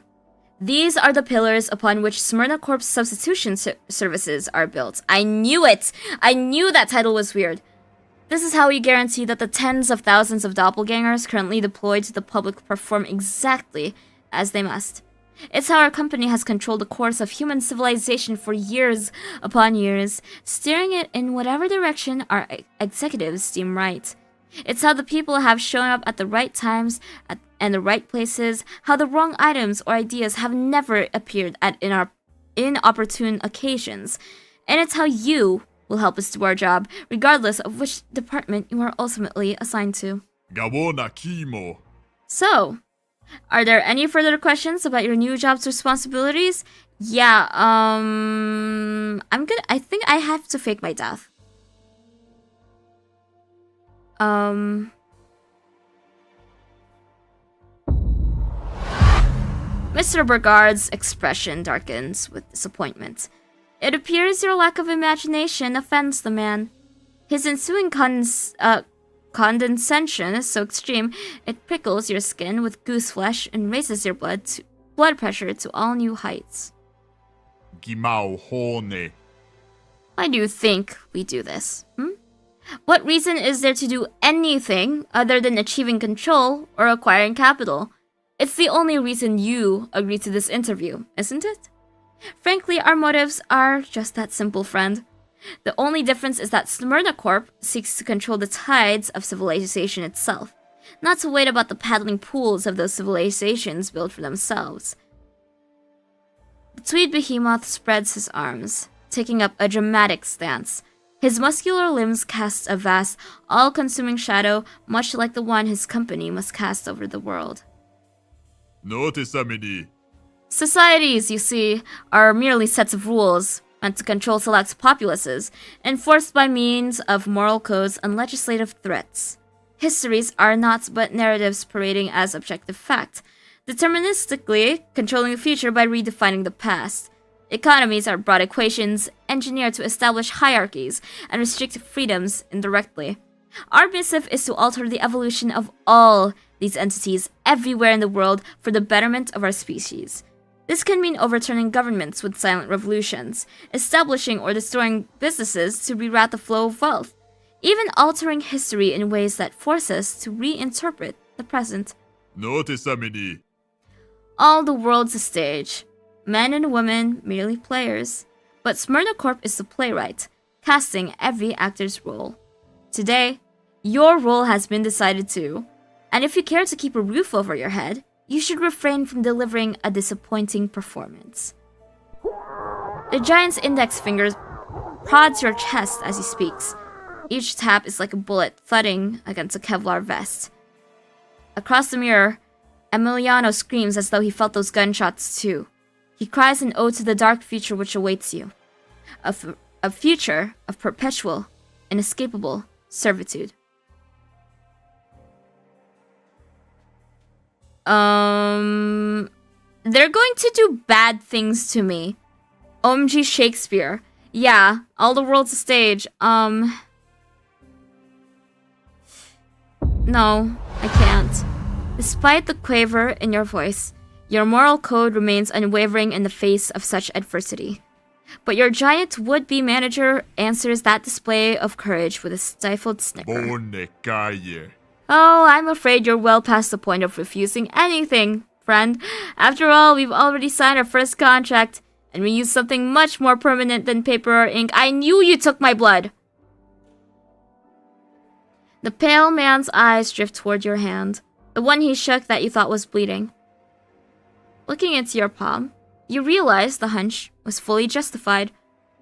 These are the pillars upon which Smyrnacorp's substitution services are built. I knew it! I knew that title was weird. This is how we guarantee that the tens of thousands of doppelgangers currently deployed to the public perform exactly as they must. It's how our company has controlled the course of human civilization for years upon years, steering it in whatever direction our executives deem right. It's how the people have shown up at the right times and the right places, how the wrong items or ideas have never appeared at inopportune occasions. And it's how you will help us do our job, regardless of which department you are ultimately assigned to. Gawona kimo. So, are there any further questions about your new job's responsibilities? Yeah, I think I have to fake my death. Mr. Burgard's expression darkens with disappointment. It appears your lack of imagination offends the man. His ensuing condescension is so extreme, it prickles your skin with goose flesh and raises your blood pressure to all new heights. Gimao hone. Why do you think we do this? What reason is there to do anything other than achieving control or acquiring capital? It's the only reason you agreed to this interview, isn't it? Frankly, our motives are just that simple, friend. The only difference is that Smyrnacorp seeks to control the tides of civilization itself, not to wait about the paddling pools of those civilizations built for themselves. The Tweed Behemoth spreads his arms, taking up a dramatic stance. His muscular limbs cast a vast, all-consuming shadow, much like the one his company must cast over the world. Notice samini. Societies, you see, are merely sets of rules meant to control select populaces, enforced by means of moral codes and legislative threats. Histories are not but narratives parading as objective fact, deterministically controlling the future by redefining the past. Economies are broad equations engineered to establish hierarchies and restrict freedoms indirectly. Our missive is to alter the evolution of all these entities everywhere in the world for the betterment of our species. This can mean overturning governments with silent revolutions, establishing or destroying businesses to reroute the flow of wealth, even altering history in ways that force us to reinterpret the present. Notice samini. All the world's a stage. Men and women merely players. But Smyrnacorp is the playwright, casting every actor's role. Today, your role has been decided too, and if you care to keep a roof over your head, you should refrain from delivering a disappointing performance. The giant's index finger prods your chest as he speaks. Each tap is like a bullet thudding against a Kevlar vest. Across the mirror, Emiliano screams as though he felt those gunshots too. He cries an ode to the dark future which awaits you. A future of perpetual, inescapable servitude. They're going to do bad things to me. OMG Shakespeare. Yeah, all the world's a stage. No, I can't. Despite the quaver in your voice, your moral code remains unwavering in the face of such adversity. But your giant would-be manager answers that display of courage with a stifled snicker. Bone calle. Oh, I'm afraid you're well past the point of refusing anything, friend. After all, we've already signed our first contract, and we use something much more permanent than paper or ink. I knew you took my blood! The pale man's eyes drift toward your hand. The one he shook that you thought was bleeding. Looking into your palm, you realize the hunch was fully justified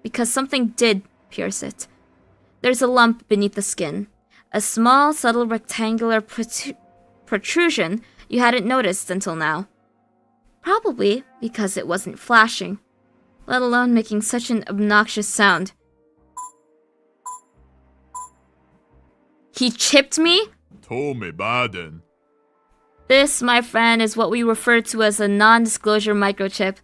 because something did pierce it. There's a lump beneath the skin, a small, subtle rectangular protrusion you hadn't noticed until now. Probably because it wasn't flashing, let alone making such an obnoxious sound. He chipped me? Tome baden. This, my friend, is what we refer to as a non-disclosure microchip,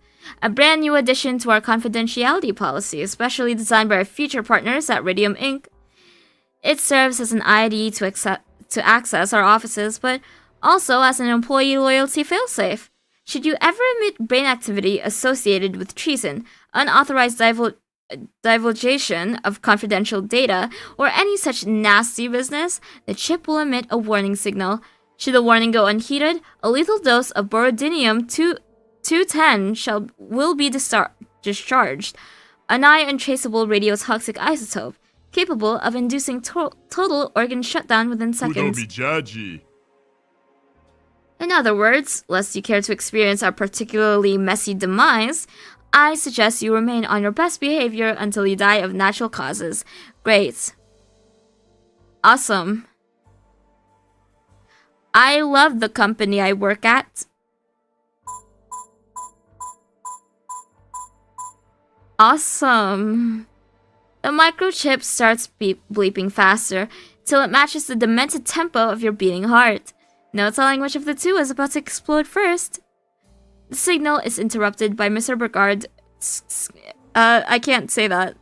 a brand new addition to our confidentiality policy, especially designed by our future partners at Ridium Inc. It serves as an ID to access our offices, but also as an employee loyalty failsafe. Should you ever emit brain activity associated with treason, unauthorized divulgation of confidential data, or any such nasty business, the chip will emit a warning signal. Should the warning go unheeded, a lethal dose of borodinium-210 will be discharged, a nigh untraceable radiotoxic isotope, capable of inducing total organ shutdown within seconds. Kudomijaji. In other words, lest you care to experience our particularly messy demise, I suggest you remain on your best behavior until you die of natural causes. Great. Awesome. I love the company I work at. Awesome. The microchip starts bleeping faster till it matches the demented tempo of your beating heart. No telling which of the two is about to explode first. The signal is interrupted by Mr. Burgard. I can't say that.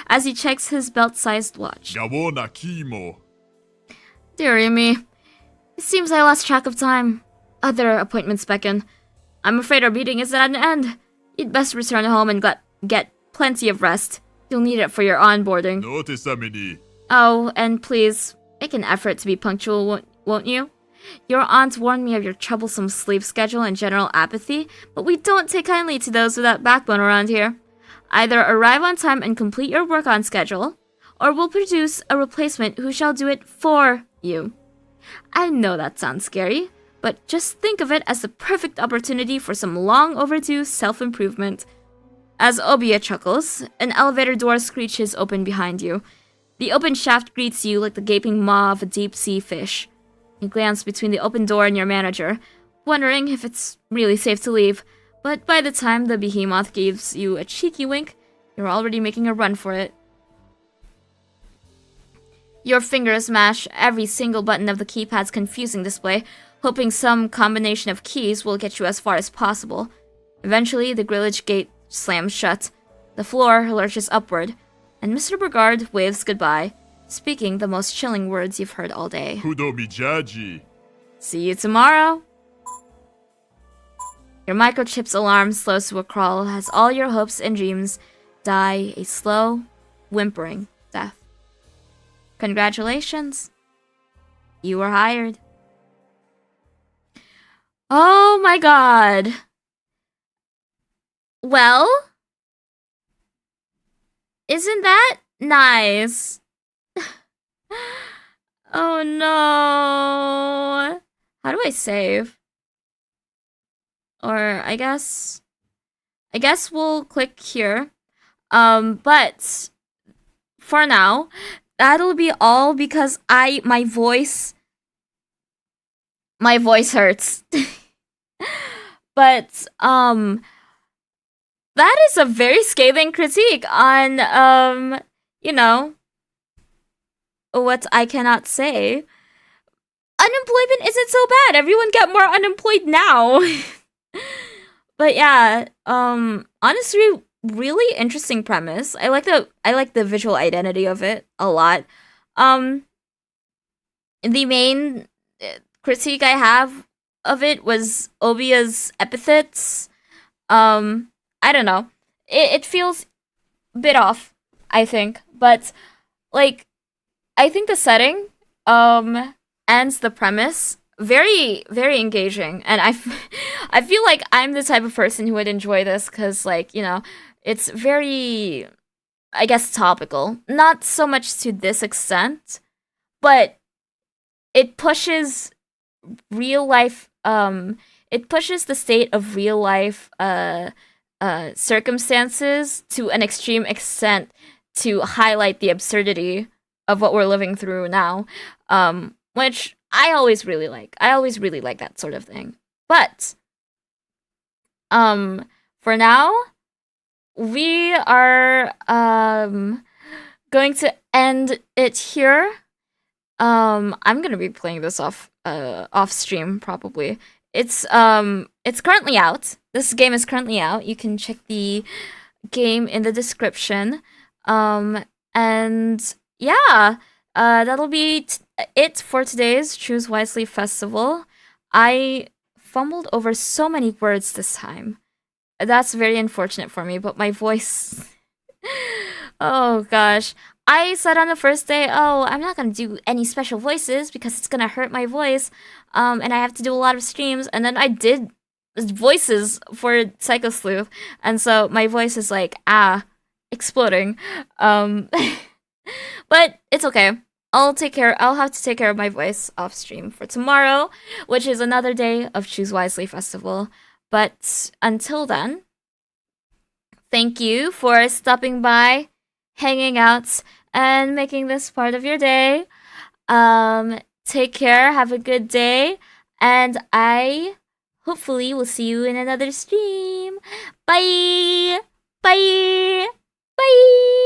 As he checks his belt-sized watch. Gawona kimo. Dearie me. It seems I lost track of time. Other appointments beckon. I'm afraid our meeting is at an end. You'd best return home and get plenty of rest. You'll need it for your onboarding. Note samini. Oh, and please, make an effort to be punctual, won't you? Your aunt warned me of your troublesome sleep schedule and general apathy, but we don't take kindly to those without backbone around here. Either arrive on time and complete your work on schedule, or we'll produce a replacement who shall do it for you. I know that sounds scary, but just think of it as the perfect opportunity for some long overdue self-improvement. As Obia chuckles, an elevator door screeches open behind you. The open shaft greets you like the gaping maw of a deep-sea fish. You glance between the open door and your manager, wondering if it's really safe to leave, but by the time the behemoth gives you a cheeky wink, you're already making a run for it. Your fingers mash every single button of the keypad's confusing display, hoping some combination of keys will get you as far as possible. Eventually, the grillage gate slams shut, the floor lurches upward, and Mr. Burgard waves goodbye, speaking the most chilling words you've heard all day. Kudomijaji. See you tomorrow! Your microchip's alarm slows to a crawl as all your hopes and dreams die a slow, whimpering death. Congratulations. You were hired. Oh my god. Well, isn't that nice? Oh no. How do I save? Or I guess we'll click here. But for now, that'll be all because my voice hurts. But that is a very scathing critique on what I cannot say. Unemployment isn't so bad. Everyone get more unemployed now. But yeah, honestly, really interesting premise. I like the visual identity of it a lot. The main critique I have of it was Obia's epithets. I don't know. It feels a bit off, I think. But like, I think the setting ends the premise very, very engaging, and I feel like I'm the type of person who would enjoy this because, like, it's very, I guess, topical. Not so much to this extent, but it pushes real life it pushes the state of real life circumstances to an extreme extent to highlight the absurdity of what we're living through now, which I always really like. I always really like that sort of thing. But for now, we are going to end it here. I'm gonna be playing this off stream probably. It's currently out. This game is currently out. You can check the game in the description. And yeah, that'll be it for today's Choose Wisely Festival. I fumbled over so many words this time. That's very unfortunate for me, but my voice. Oh gosh. I said on the first day, oh, I'm not gonna do any special voices because it's gonna hurt my voice. And I have to do a lot of streams. And then I did voices for Psycho Sleuth. And so my voice is like, exploding. But it's okay. I'll have to take care of my voice off stream for tomorrow, which is another day of Choose Wisely Festival. But until then, thank you for stopping by, hanging out, and making this part of your day. Take care, have a good day, and I hopefully will see you in another stream. Bye! Bye! Bye!